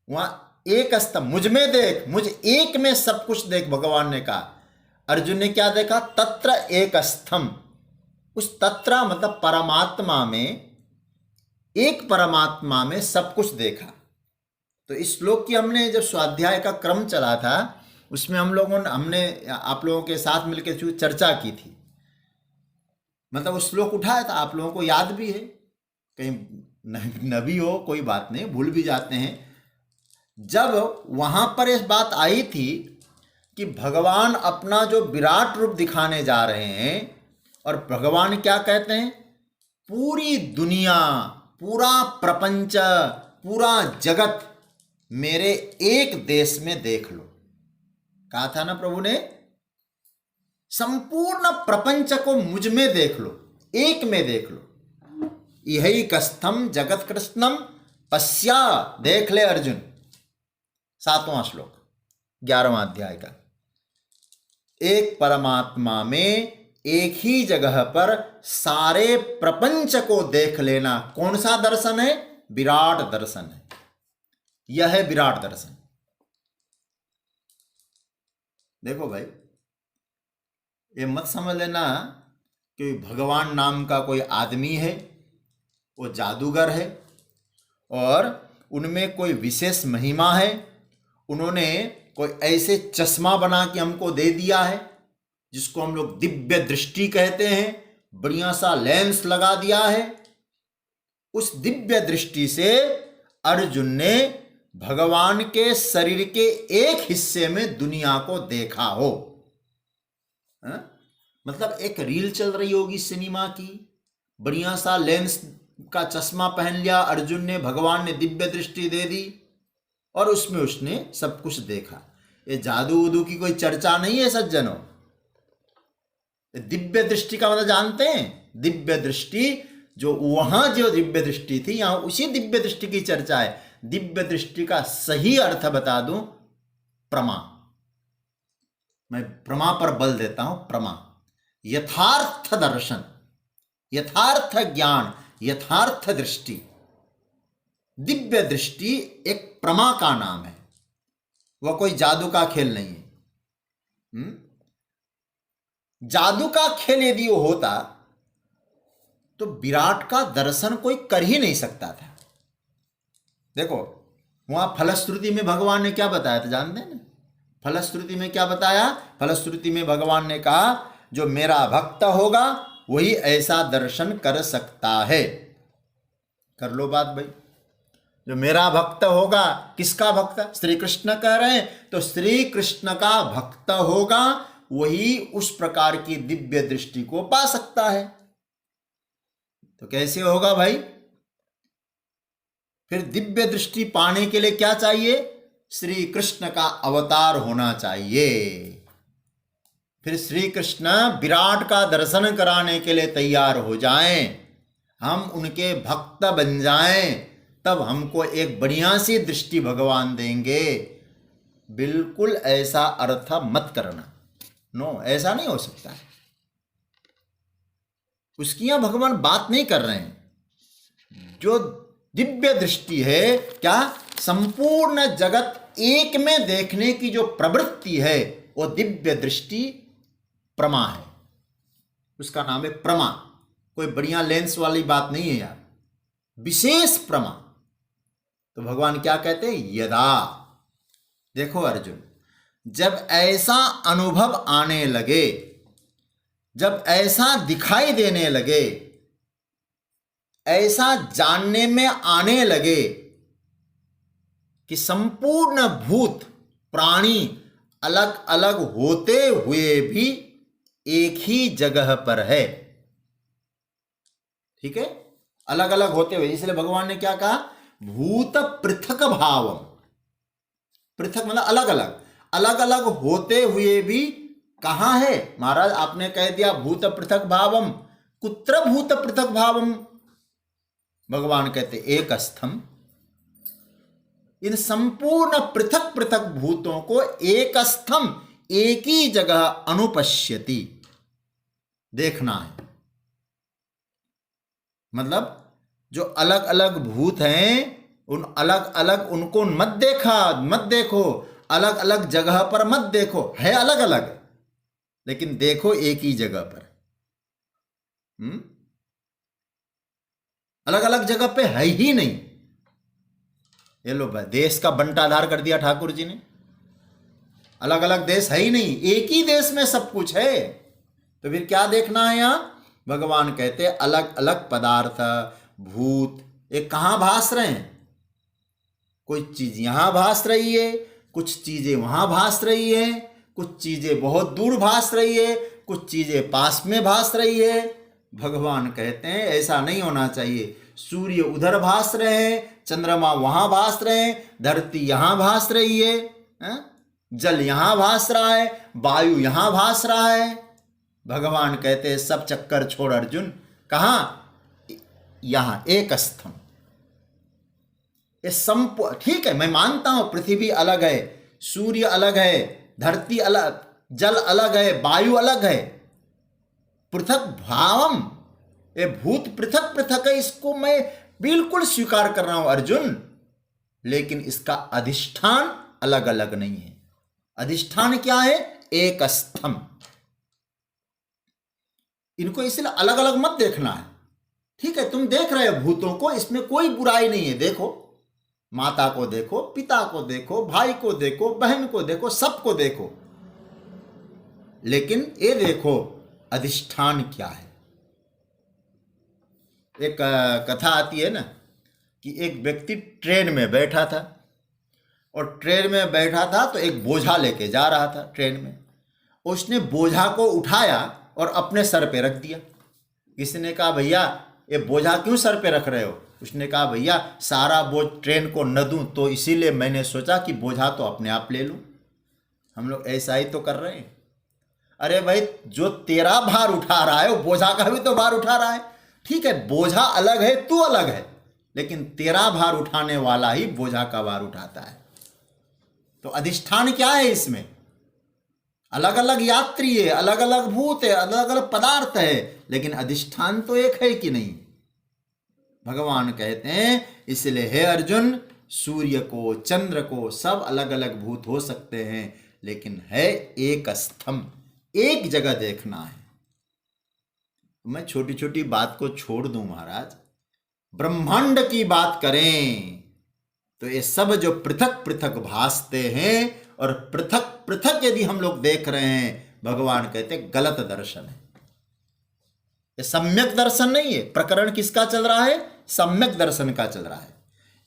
वहां एक स्तंभ, मुझ में देख, मुझ एक में सब कुछ देख, भगवान ने कहा। अर्जुन ने क्या देखा? तत्र एक स्तंभ। उस तत्र मतलब परमात्मा में, एक परमात्मा में सब कुछ देखा। तो इस श्लोक की हमने जब स्वाध्याय का क्रम चला था उसमें हमने आप लोगों के साथ मिलकर चर्चा की थी। मतलब उस श्लोक उठाया था, आप लोगों को याद भी है, कहीं न भी हो कोई बात नहीं, भूल भी जाते हैं। जब वहां पर इस बात आई थी कि भगवान अपना जो विराट रूप दिखाने जा रहे हैं, और भगवान क्या कहते हैं? पूरी दुनिया, पूरा प्रपंच, पूरा जगत मेरे एक देश में देख लो। कहा था ना प्रभु ने, संपूर्ण प्रपंच को मुझ में देख लो, एक में देख लो। इहैकस्थम जगत कृष्णम पश्या, देख ले अर्जुन। 7वां श्लोक 11वां अध्याय का। एक परमात्मा में एक ही जगह पर सारे प्रपंच को देख लेना कौन सा दर्शन है? विराट दर्शन है। यह है विराट दर्शन। देखो भाई, ये मत समझ लेना कि भगवान नाम का कोई आदमी है, वो जादूगर है और उनमें कोई विशेष महिमा है, उन्होंने कोई ऐसे चश्मा बना के हमको दे दिया है जिसको हम लोग दिव्य दृष्टि कहते हैं, बढ़िया सा लेंस लगा दिया है। उस दिव्य दृष्टि से अर्जुन ने भगवान के शरीर के एक हिस्से में दुनिया को देखा हो। मतलब एक रील चल रही होगी सिनेमा की, बढ़िया सा लेंस का चश्मा पहन लिया अर्जुन ने, भगवान ने दिव्य दृष्टि दे दी और उसमें उसने सब कुछ देखा। ये जादू उदू की कोई चर्चा नहीं है सज्जनों। दिव्य दृष्टि का मतलब जानते हैं? दिव्य दृष्टि जो वहां जो दिव्य दृष्टि थी, यहां उसी दिव्य दृष्टि की चर्चा है। दिव्य दृष्टि का सही अर्थ बता दूं, प्रमा। मैं प्रमा पर बल देता हूं, प्रमा, यथार्थ दर्शन, यथार्थ ज्ञान, यथार्थ दृष्टि। दिव्य दृष्टि एक प्रमा का नाम है, वह कोई जादू का खेल नहीं है। जादू का खेल यदि वो होता तो विराट का दर्शन कोई कर ही नहीं सकता था। देखो वहां फलश्रुति में भगवान ने क्या बताया था जानते हैं ना? फलश्रुति में क्या बताया? फलश्रुति में भगवान ने कहा जो मेरा भक्त होगा वही ऐसा दर्शन कर सकता है। कर लो बात भाई, जो मेरा भक्त होगा, किसका भक्त? श्री कृष्ण कह रहे हैं, तो श्री कृष्ण का भक्त होगा वही उस प्रकार की दिव्य दृष्टि को पा सकता है। तो कैसे होगा भाई? फिर दिव्य दृष्टि पाने के लिए क्या चाहिए? श्री कृष्ण का अवतार होना चाहिए। फिर श्री कृष्ण विराट का दर्शन कराने के लिए तैयार हो जाएं, हम उनके भक्त बन जाएं, तब हमको एक बढ़िया सी दृष्टि भगवान देंगे। बिल्कुल ऐसा अर्थ मत करना, नो, ऐसा नहीं हो सकता है। उसकी यहां भगवान बात नहीं कर रहे हैं। जो दिव्य दृष्टि है, क्या संपूर्ण जगत एक में देखने की जो प्रवृत्ति है, वो दिव्य दृष्टि प्रमा है। उसका नाम है प्रमा। कोई बढ़िया लेंस वाली बात नहीं है यार, विशेष प्रमा। तो भगवान क्या कहते हैं? यदा। देखो अर्जुन, जब ऐसा अनुभव आने लगे, जब ऐसा दिखाई देने लगे, ऐसा जानने में आने लगे कि संपूर्ण भूत प्राणी अलग अलग होते हुए भी एक ही जगह पर है, ठीक है, अलग अलग होते हुए, इसलिए भगवान ने क्या कहा? भूत पृथक भावम। पृथक मतलब अलग अलग, अलग अलग होते हुए भी कहां है महाराज? आपने कह दिया भूत पृथक भावम। कुत्र भूत पृथक भावम? भगवान कहते एक स्थम। इन संपूर्ण पृथक पृथक भूतों को एक स्थम, एक ही जगह अनुपश्यति, देखना है। मतलब जो अलग अलग भूत हैं, उन अलग अलग उनको मत देखो, अलग अलग जगह पर मत देखो, है अलग अलग, लेकिन देखो एक ही जगह पर। अलग अलग जगह पे है ही नहीं। ये लो भाई, देश का बंटाधार कर दिया ठाकुर जी ने। अलग अलग देश है ही नहीं, एक ही देश में सब कुछ है। तो फिर क्या देखना है यहां? भगवान कहते अलग अलग पदार्थ, भूत, ये कहां भास रहे हैं? कोई चीज यहां भास रही है, कुछ चीजें वहां भास रही है, कुछ चीजें बहुत दूर भास रही है, कुछ चीजें पास में भास रही है। भगवान कहते हैं ऐसा नहीं होना चाहिए। सूर्य उधर भास रहे हैं, चंद्रमा वहां भास रहे हैं, धरती यहां भास रही है, जल यहां भास रहा है, वायु यहां भास रहा है। भगवान कहते हैं सब चक्कर छोड़ अर्जुन, कहां? यहां एक स्थम। ये ठीक है, मैं मानता हूं पृथ्वी अलग है, सूर्य अलग है, धरती अलग, जल अलग है, वायु अलग है, पृथक भावम, ये भूत पृथक पृथक है, इसको मैं बिल्कुल स्वीकार कर रहा हूं अर्जुन, लेकिन इसका अधिष्ठान अलग अलग नहीं है। अधिष्ठान क्या है? एक स्थम। इनको इसलिए अलग अलग मत देखना है। ठीक है, तुम देख रहे हो भूतों को, इसमें कोई बुराई नहीं है, देखो, माता को देखो, पिता को देखो, भाई को देखो, बहन को देखो, सबको देखो, लेकिन ये देखो अधिष्ठान क्या है। एक कथा आती है ना कि एक व्यक्ति ट्रेन में बैठा था और ट्रेन में बैठा था तो एक बोझा लेके जा रहा था ट्रेन में। उसने बोझा को उठाया और अपने सर पे रख दिया। किसी ने कहा भैया ये बोझा क्यों सर पे रख रहे हो? उसने कहा भैया सारा बोझ ट्रेन को न दूं तो इसीलिए मैंने सोचा कि बोझा तो अपने आप ले लूं। हम लोग ऐसा ही तो कर रहे हैं। अरे भाई जो तेरा भार उठा रहा है वो बोझा का भी तो भार उठा रहा है। ठीक है, बोझा अलग है, तू अलग है, लेकिन तेरा भार उठाने वाला ही बोझा का भार उठाता है। तो अधिष्ठान क्या है इसमें? अलग अलग यात्री है, अलग अलग भूत है, अलग अलग पदार्थ है, लेकिन अधिष्ठान तो एक है कि नहीं? भगवान कहते हैं इसलिए हे अर्जुन, सूर्य को, चंद्र को, सब अलग अलग भूत हो सकते हैं, लेकिन है एक स्तंभ, एक जगह देखना है। मैं छोटी छोटी बात को छोड़ दूं महाराज, ब्रह्मांड की बात करें तो ये सब जो पृथक पृथक भासते हैं और पृथक पृथक यदि हम लोग देख रहे हैं, भगवान कहते गलत दर्शन है। ये सम्यक दर्शन नहीं है। प्रकरण किसका चल रहा है? सम्यक दर्शन का चल रहा है।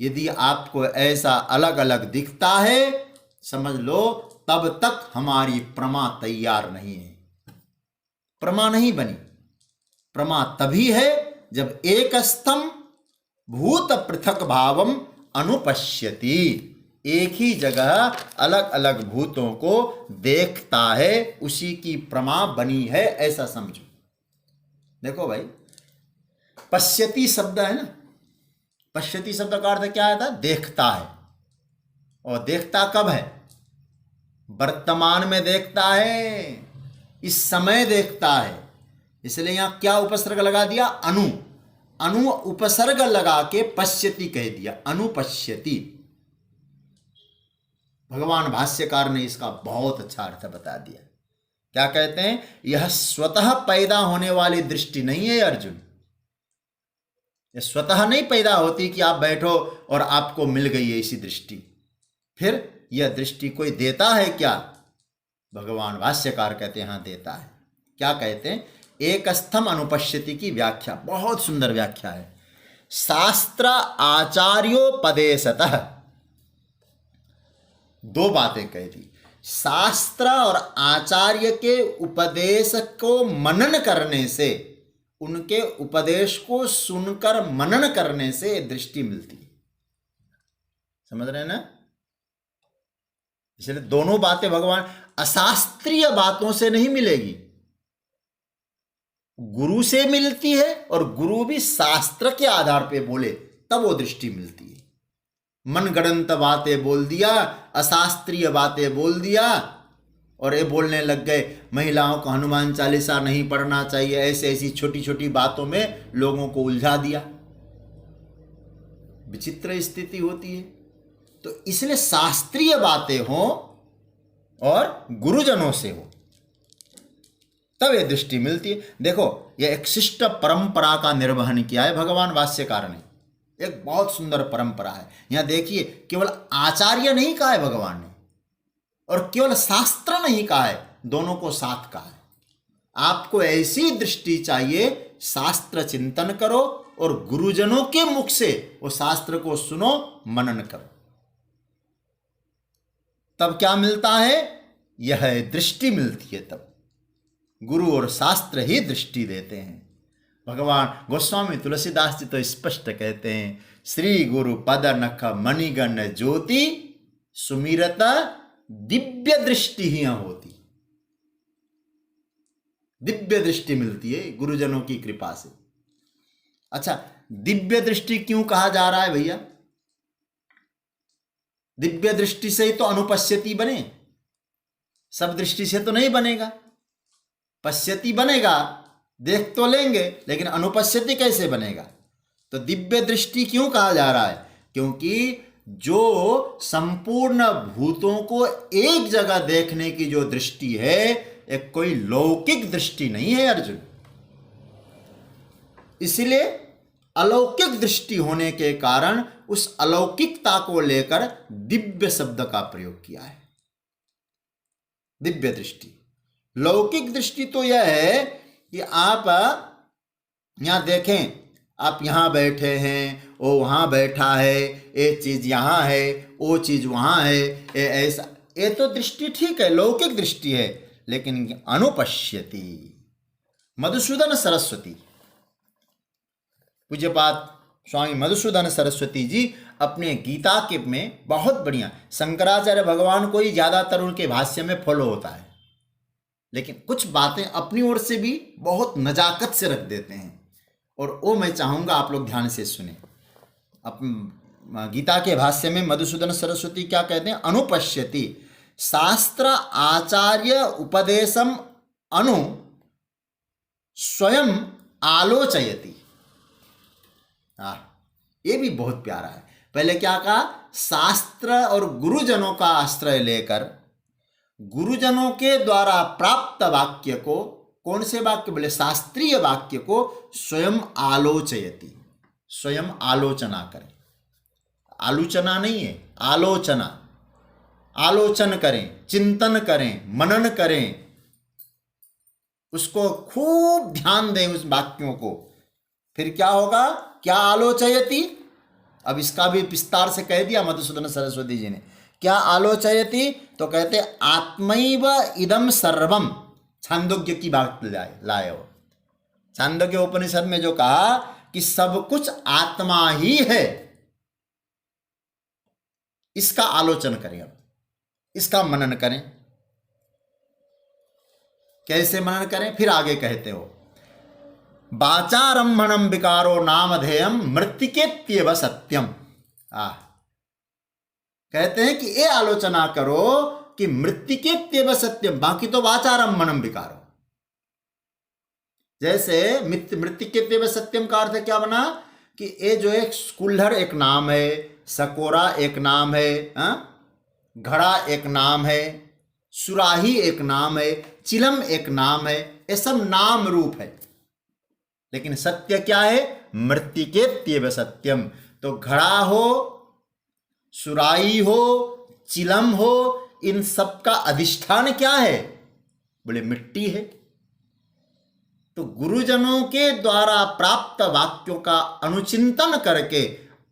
यदि आपको ऐसा अलग अलग दिखता है, समझ लो तब तक हमारी प्रमा तैयार नहीं है। प्रमा नहीं बनी। प्रमा तभी है जब एक स्तंभ भूत पृथक भावम अनुपश्यति, एक ही जगह अलग अलग भूतों को देखता है, उसी की प्रमा बनी है, ऐसा समझो। देखो भाई, पश्यति शब्द है ना, पश्यति शब्द का अर्थ क्या आता है? देखता है। और देखता कब है? वर्तमान में देखता है, इस समय देखता है। इसलिए यहां क्या उपसर्ग लगा दिया? अनु। अनु उपसर्ग लगा के पश्यति कह दिया, अनुपश्यति। भगवान भाष्यकार ने इसका बहुत अच्छा अर्थ बता दिया। क्या कहते हैं? यह स्वतः पैदा होने वाली दृष्टि नहीं है अर्जुन। यह स्वतः नहीं पैदा होती कि आप बैठो और आपको मिल गई है ऐसी दृष्टि। फिर यह दृष्टि कोई देता है क्या? भगवान भाष्यकार कहते हैं हाँ देता है। क्या कहते हैं? एक स्तंभ अनुपश्यति की व्याख्या, बहुत सुंदर व्याख्या है। शास्त्र आचार्योपदेशतः, दो बातें कह दी। शास्त्र और आचार्य के उपदेश को मनन करने से, उनके उपदेश को सुनकर मनन करने से दृष्टि मिलती है। समझ रहे हैं ना? इसलिए दोनों बातें भगवान, अशास्त्रीय बातों से नहीं मिलेगी, गुरु से मिलती है, और गुरु भी शास्त्र के आधार पे बोले तब वो दृष्टि मिलती है। मनगढ़ंत बातें बोल दिया, अशास्त्रीय बातें बोल दिया, और ये बोलने लग गए महिलाओं को हनुमान चालीसा नहीं पढ़ना चाहिए, ऐसे ऐसी छोटी छोटी बातों में लोगों को उलझा दिया। विचित्र स्थिति होती है। तो इसलिए शास्त्रीय बातें हो और गुरुजनों से हो तब ये दृष्टि मिलती है। देखो, यह एक शिष्ट परंपरा का निर्वहन किया है भगवान भाष्यकार ने। एक बहुत सुंदर परंपरा है। यहां देखिए, केवल आचार्य नहीं कहा है भगवान ने, और केवल शास्त्र नहीं कहा है, दोनों को साथ कहा है। आपको ऐसी दृष्टि चाहिए, शास्त्र चिंतन करो और गुरुजनों के मुख से वो शास्त्र को सुनो, मनन करो, तब क्या मिलता है? यह दृष्टि मिलती है। तब गुरु और शास्त्र ही दृष्टि देते हैं। भगवान गोस्वामी तुलसीदास जी तो स्पष्ट कहते हैं, श्री गुरु पद नख मणिगण ज्योति सुमिरत दिव्य दृष्टि ही होती। दिव्य दृष्टि मिलती है गुरुजनों की कृपा से। अच्छा, दिव्य दृष्टि क्यों कहा जा रहा है भैया? दिव्य दृष्टि से ही तो अनुपश्यति बने, सब दृष्टि से तो नहीं बनेगा। पश्यति बनेगा, देख तो लेंगे, लेकिन अनुपश्यति कैसे बनेगा? तो दिव्य दृष्टि क्यों कहा जा रहा है? क्योंकि जो संपूर्ण भूतों को एक जगह देखने की जो दृष्टि है, एक कोई लौकिक दृष्टि नहीं है अर्जुन। इसलिए अलौकिक दृष्टि होने के कारण उस अलौकिकता को लेकर दिव्य शब्द का प्रयोग किया है। दिव्य दृष्टि। लौकिक दृष्टि तो यह है कि आप यहां देखें, आप यहां बैठे हैं, वो वहां बैठा है, ये चीज यहां है, वो चीज वहां है, ये ऐसा, ये तो दृष्टि ठीक है, लौकिक दृष्टि है। लेकिन अनुपश्यति मधुसूदन सरस्वती, पूज्यपाद स्वामी मधुसूदन सरस्वती जी अपने गीता के में बहुत बढ़िया, शंकराचार्य भगवान को ही ज्यादातर उनके भाष्य में फॉलो होता है, लेकिन कुछ बातें अपनी ओर से भी बहुत नजाकत से रख देते हैं, और वो मैं चाहूंगा आप लोग ध्यान से सुने। गीता के भाष्य में मधुसूदन सरस्वती क्या कहते हैं? अनुपश्यति शास्त्र आचार्य उपदेशम अनु स्वयं आलोचयति। ये भी बहुत प्यारा है। पहले क्या कहा? शास्त्र और गुरुजनों का आश्रय लेकर गुरुजनों के द्वारा प्राप्त वाक्य को, कौन से वाक्य बोले? शास्त्रीय वाक्य को स्वयं आलोचयति, स्वयं आलोचना करें। आलोचना नहीं है, आलोचना। आलोचन करें, चिंतन करें, मनन करें, उसको खूब ध्यान दें उस वाक्यों को। फिर क्या होगा? क्या आलोचयति? अब इसका भी विस्तार से कह दिया मधुसूदन सरस्वती जी ने। क्या आलोचयति? तो कहते आत्मैव इदम सर्वम, छांदोग्य की बात लाए हो। छांदोग्य उपनिषद में जो कहा कि सब कुछ आत्मा ही है, इसका आलोचन करें, अब इसका मनन करें। कैसे मनन करें? फिर आगे कहते हो वाचारम्भणम विकारो नामधेयम मृत्तिकेत्येव सत्यम। कहते हैं कि ये आलोचना करो कि मृत्तिकेत्येव सत्यम, बाकी तो वाचारम्भणम विकारो। जैसे मृत्तिकेत्येव सत्यम का अर्थ क्या बना कि ये जो एक कुल्हड़ एक नाम है, सकोरा एक नाम है, घड़ा एक नाम है, सुराही एक नाम है, चिलम एक नाम है, ये सब नाम रूप है। लेकिन सत्य क्या है? मृत्तिकेत्येव सत्यम। तो घड़ा हो, सुराही हो, चिलम हो, इन सब का अधिष्ठान क्या है? बोले मिट्टी है। तो गुरुजनों के द्वारा प्राप्त वाक्यों का अनुचिंतन करके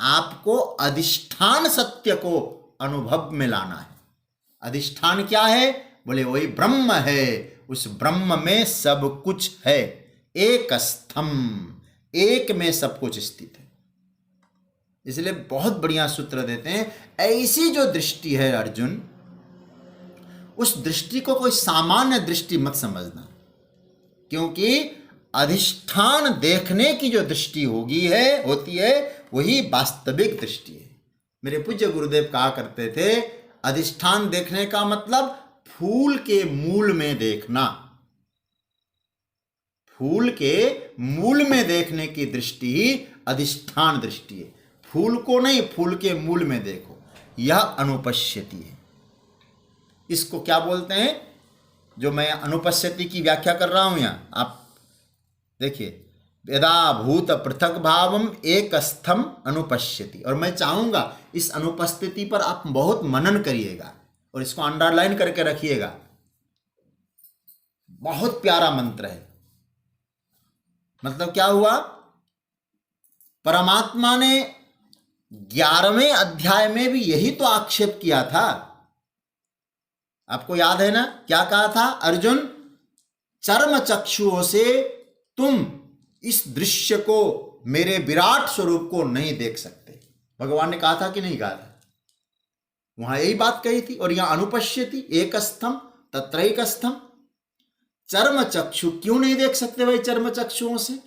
आपको अधिष्ठान सत्य को अनुभव में लाना है। अधिष्ठान क्या है? बोले वही ब्रह्म है, उस ब्रह्म में सब कुछ है। एक स्थम, एक में सब कुछ स्थित है। इसलिए बहुत बढ़िया सूत्र देते हैं, ऐसी जो दृष्टि है अर्जुन, उस दृष्टि को कोई सामान्य दृष्टि मत समझना, क्योंकि अधिष्ठान देखने की जो दृष्टि होती है वही वास्तविक दृष्टि है। मेरे पूज्य गुरुदेव कहा करते थे, अधिष्ठान देखने का मतलब फूल के मूल में देखना। फूल के मूल में देखने की दृष्टि ही अधिष्ठान दृष्टि है। फूल को नहीं, फूल के मूल में देखो, यह अनुपश्यति है। इसको क्या बोलते हैं? जो मैं अनुपश्यति की व्याख्या कर रहा हूं यहां, आप देखिए, यदा भूत पृथक भावम एक स्थम अनुपश्यति। और मैं चाहूंगा इस अनुपस्थिति पर आप बहुत मनन करिएगा और इसको अंडरलाइन करके रखिएगा। बहुत प्यारा मंत्र है। मतलब क्या हुआ? परमात्मा ने 11वें अध्याय में भी यही तो आक्षेप किया था। आपको याद है ना? क्या कहा था? अर्जुन, चर्म चक्षुओं से तुम इस दृश्य को, मेरे विराट स्वरूप को नहीं देख सकते। भगवान ने कहा था कि नहीं कहा था? वहां यही बात कही थी। और यहां अनुपश्यति एक स्थम तत्रैक स्थम। चर्म चक्षु क्यों नहीं देख सकते भाई? चर्म चक्षुओं से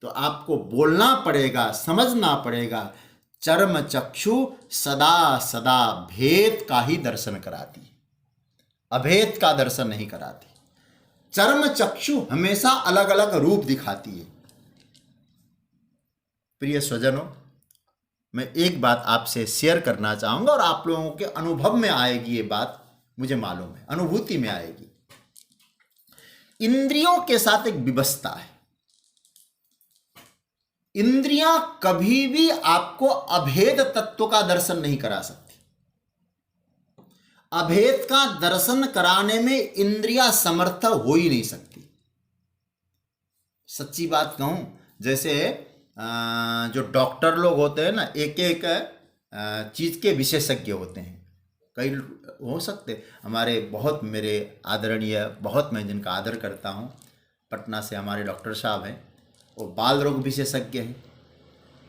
तो आपको बोलना पड़ेगा, समझना पड़ेगा, चर्म चक्षु सदा सदा भेद का ही दर्शन कराती है, अभेद का दर्शन नहीं कराती। चर्म चक्षु हमेशा अलग अलग रूप दिखाती है। प्रिय स्वजनों, मैं एक बात आपसे शेयर करना चाहूंगा और आप लोगों के अनुभव में आएगी ये बात, मुझे मालूम है, अनुभूति में आएगी। इंद्रियों के साथ एक विवशता है। इंद्रियां कभी भी आपको अभेद तत्व का दर्शन नहीं करा सकती। अभेद का दर्शन कराने में इंद्रियां समर्थ हो ही नहीं सकती। सच्ची बात कहूं, जैसे जो डॉक्टर लोग होते हैं ना, एक एक चीज के विशेषज्ञ होते हैं। कई हो सकते, हमारे बहुत मेरे आदरणीय, बहुत मैं जिनका आदर करता हूं, पटना से हमारे डॉक्टर साहब हैं, वो बाल रोग विशेषज्ञ हैं,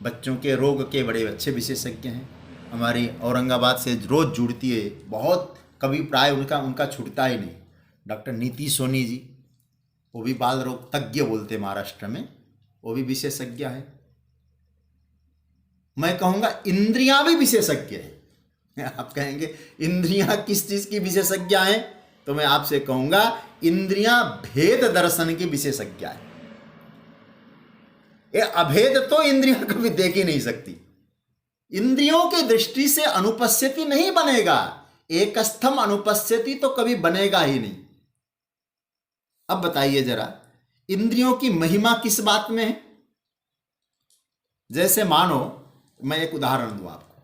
बच्चों के रोग के बड़े अच्छे विशेषज्ञ हैं। हमारी औरंगाबाद से रोज़ जुड़ती है, बहुत कभी प्राय उनका छूटता ही नहीं। डॉक्टर नीति सोनी जी, वो भी बाल रोग तज्ञ बोलते हैं महाराष्ट्र में, वो भी विशेषज्ञ है। मैं कहूँगा इंद्रियां भी विशेषज्ञ है। आप कहेंगे इंद्रियां किस चीज़ की विशेषज्ञ हैं, तो मैं आपसे कहूँगा इंद्रियां भेद दर्शन की विशेषज्ञ है। ये अभेद तो इंद्रियां कभी देख ही नहीं सकती। इंद्रियों की दृष्टि से अनुपस्थिति नहीं बनेगा, एक स्थम अनुपस्थिति तो कभी बनेगा ही नहीं। अब बताइए जरा, इंद्रियों की महिमा किस बात में है? जैसे मानो, मैं एक उदाहरण दूं आपको।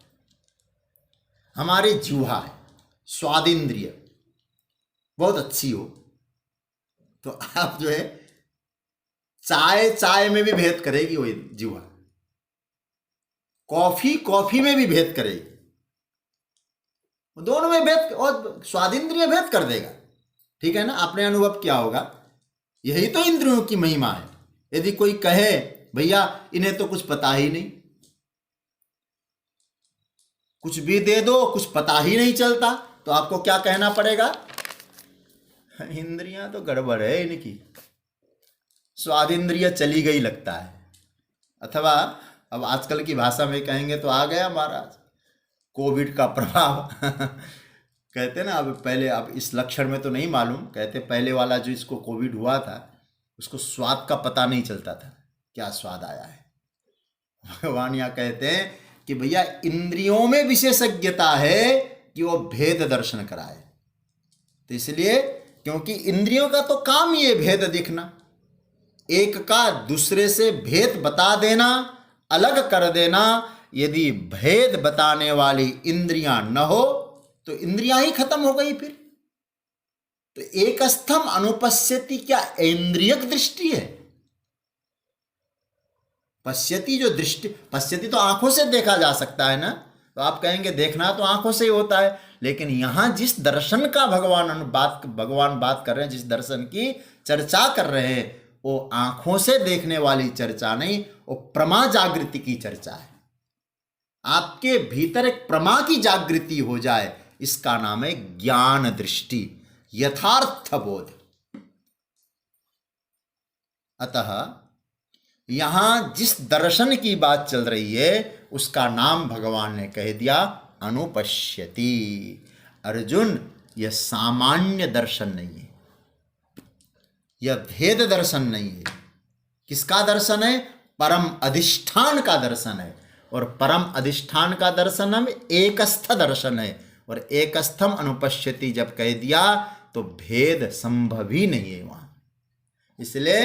हमारे जीवा है, स्वाद इंद्रिय बहुत अच्छी हो तो आप जो है चाय में भी भेद करेगी वो जीवा, कॉफी में भी भेद करेगी, दोनों में भेद, और स्वाद इंद्रिय भेद कर देगा। ठीक है ना? आपने अनुभव किया होगा। यही तो इंद्रियों की महिमा है। यदि कोई कहे भैया इन्हें तो कुछ पता ही नहीं, कुछ भी दे दो कुछ पता ही नहीं चलता, तो आपको क्या कहना पड़ेगा? इंद्रियां तो गड़बड़ है इनकी, स्वाद इंद्रिय चली गई लगता है। अथवा अब आजकल की भाषा में कहेंगे तो आ गया महाराज कोविड का प्रभाव। कहते ना, अब पहले, अब इस लक्षण में तो नहीं मालूम, कहते पहले वाला जो इसको कोविड हुआ था उसको स्वाद का पता नहीं चलता था, क्या स्वाद आया है। भगवान यहाँ कहते हैं कि भैया इंद्रियों में विशेषज्ञता है कि वो भेद दर्शन कराए। तो इसलिए, क्योंकि इंद्रियों का तो काम ही है भेद दिखना, एक का दूसरे से भेद बता देना, अलग कर देना। यदि भेद बताने वाली इंद्रियां न हो तो इंद्रियां ही खत्म हो गई फिर। तो एक स्थम अनुपस्थिति क्या इंद्रियक दृष्टि है? पश्यति, जो दृष्टि, पश्यति तो आंखों से देखा जा सकता है ना, तो आप कहेंगे देखना तो आंखों से ही होता है, लेकिन यहां जिस दर्शन का भगवान बात कर रहे हैं, जिस दर्शन की चर्चा कर रहे हैं, वो आंखों से देखने वाली चर्चा नहीं, वो प्रमा जागृति की चर्चा है। आपके भीतर एक प्रमा की जागृति हो जाए, इसका नाम है ज्ञान दृष्टि, यथार्थ बोध। अतः यहां जिस दर्शन की बात चल रही है उसका नाम भगवान ने कह दिया अनुपश्यति। अर्जुन, यह सामान्य दर्शन नहीं है, यह भेद दर्शन नहीं है। किसका दर्शन है? परम अधिष्ठान का दर्शन है। और परम अधिष्ठान का दर्शन हम एकस्थ दर्शन है। और एकस्थम अनुपश्यति जब कह दिया तो भेद संभव ही नहीं है वहां। इसलिए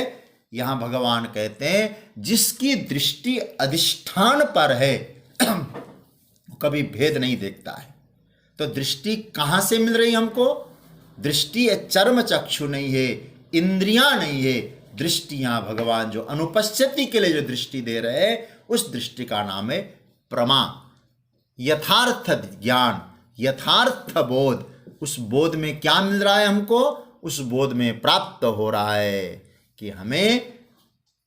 यहां भगवान कहते हैं जिसकी दृष्टि अधिष्ठान पर है कभी भेद नहीं देखता है। तो दृष्टि कहां से मिल रही हमको? दृष्टि चर्म चक्षु नहीं है, इंद्रियां नहीं है। दृष्टियां भगवान जो अनुपस्थिति के लिए जो दृष्टि दे रहे हैं, उस दृष्टि का नाम है प्रमा, यथार्थ ज्ञान, यथार्थ बोध। उस बोध में क्या मिल रहा है हमको? उस बोध में प्राप्त हो रहा है कि हमें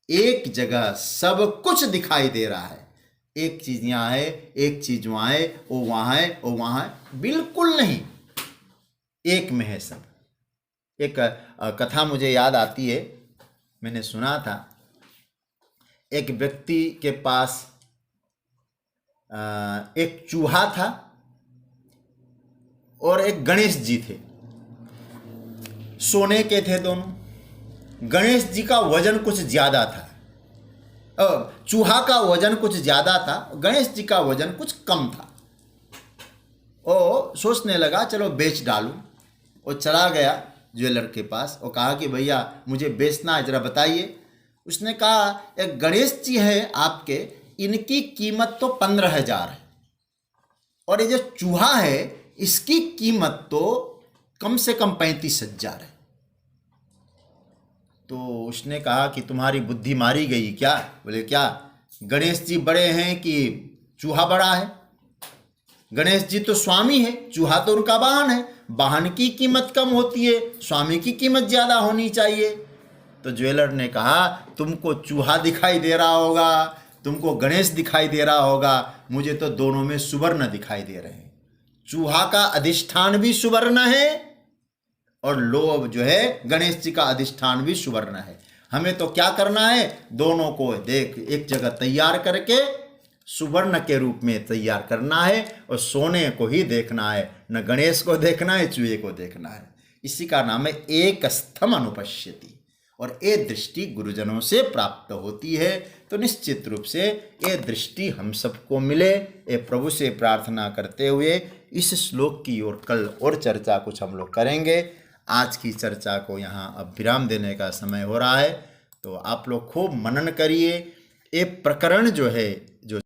एक जगह सब कुछ दिखाई दे रहा है। एक चीज यहां है, एक चीज वहां है, वो वहां है, वो वहां है, बिल्कुल नहीं, एक में है सब। एक कथा मुझे याद आती है, मैंने सुना था, एक व्यक्ति के पास एक चूहा था और एक गणेश जी थे। सोने के थे दोनों। गणेश जी का वजन कुछ ज्यादा था, चूहा का वजन कुछ ज्यादा था, गणेश जी का वजन कुछ कम था। वो सोचने लगा चलो बेच डालूं। वो चला गया ज्वेलर के पास और कहा कि भैया मुझे बेचना है, जरा बताइए। उसने कहा एक गणेश जी है आपके, इनकी कीमत तो 15,000 है, और ये जो चूहा है इसकी कीमत तो कम से कम 35,000 है। तो उसने कहा कि तुम्हारी बुद्धि मारी गई क्या? बोले क्या, गणेश जी बड़े हैं कि चूहा बड़ा है? गणेश जी तो स्वामी है, चूहा तो उनका वाहन है, वाहन की कीमत कम होती है, स्वामी की कीमत ज़्यादा होनी चाहिए। तो ज्वेलर ने कहा तुमको चूहा दिखाई दे रहा होगा, तुमको गणेश दिखाई दे रहा होगा, मुझे तो दोनों में सुवर्ण दिखाई दे रहे हैं। चूहा का अधिष्ठान भी सुवर्ण है और लोभ जो है गणेश जी का अधिष्ठान भी सुवर्ण है। हमें तो क्या करना है, दोनों को देख एक जगह तैयार करके सुवर्ण के रूप में तैयार करना है, और सोने को ही देखना है, न गणेश को देखना है, चूहे को देखना है। इसी का नाम है एक स्थम अनुपश्यति, और ये दृष्टि गुरुजनों से प्राप्त होती है। तो निश्चित रूप से ये दृष्टि हम सबको मिले, ये प्रभु से प्रार्थना करते हुए इस श्लोक की ओर कल और चर्चा कुछ हम लोग करेंगे। आज की चर्चा को यहाँ अब विराम देने का समय हो रहा है, तो आप लोग खूब मनन करिए। ये प्रकरण जो है जो